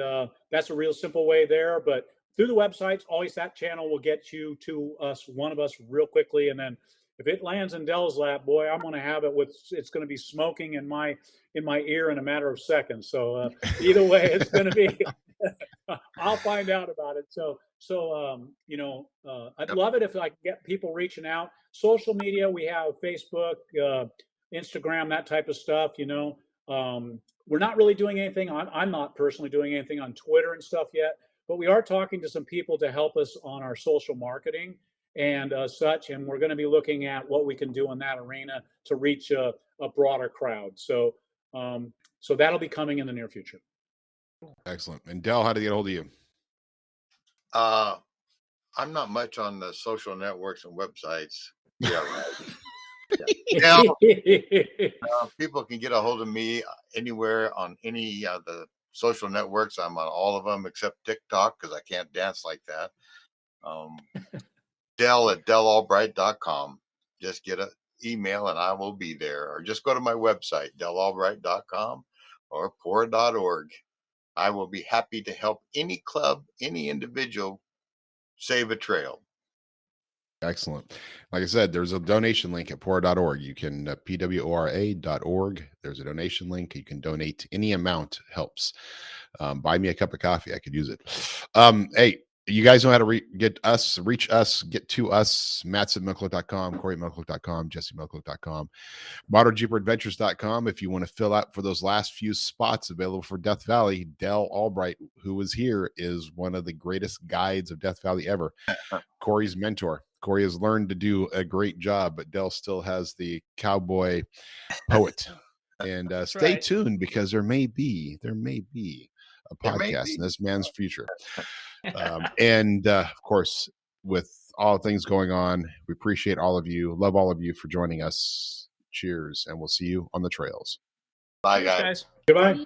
that's a real simple way there. But through the websites, always that channel will get you to one of us real quickly. And then if it lands in Dell's lap, boy, I'm going to have it it's going to be smoking in my ear in a matter of seconds. So either way, it's going to be. I'll find out about it. So I'd love it if I could get people reaching out. Social media, we have Facebook, Instagram, that type of stuff. We're not really doing anything I'm not personally doing anything on Twitter and stuff yet, but we are talking to some people to help us on our social marketing and such. And we're going to be looking at what we can do in that arena to reach a broader crowd. So that'll be coming in the near future. Excellent. And Dell, how to get a hold of you? I'm not much on the social networks and websites. Yeah, right. People can get a hold of me anywhere on any of the social networks. I'm on all of them except TikTok because I can't dance like that. Dell at DellAlbright.com. Just get an email and I will be there. Or just go to my website, DellAlbright.com or PWORA.org. I will be happy to help any club, any individual save a trail. Excellent. Like I said, there's a donation link at PWORA.org. You can PWORA.org. There's a donation link. You can donate. Any amount helps. Buy me a cup of coffee. I could use it. Hey, you guys know how to reach us, get to us. Matt's at MetalCloak.com, Corey at MetalCloak.com, Jesse MetalCloak.com, ModernJeeperAdventures.com. If you want to fill out for those last few spots available for Death Valley, Dell Albright, who is here, is one of the greatest guides of Death Valley ever. Corey's mentor. Corey has learned to do a great job, but Dell still has the cowboy poet And stay right. tuned, because there may be a There may podcast be. in this man's future. And of course, with all things going on, we appreciate all of you, love all of you for joining us. Cheers, and we'll see you on the trails. Bye, Thanks, guys. guys. Goodbye.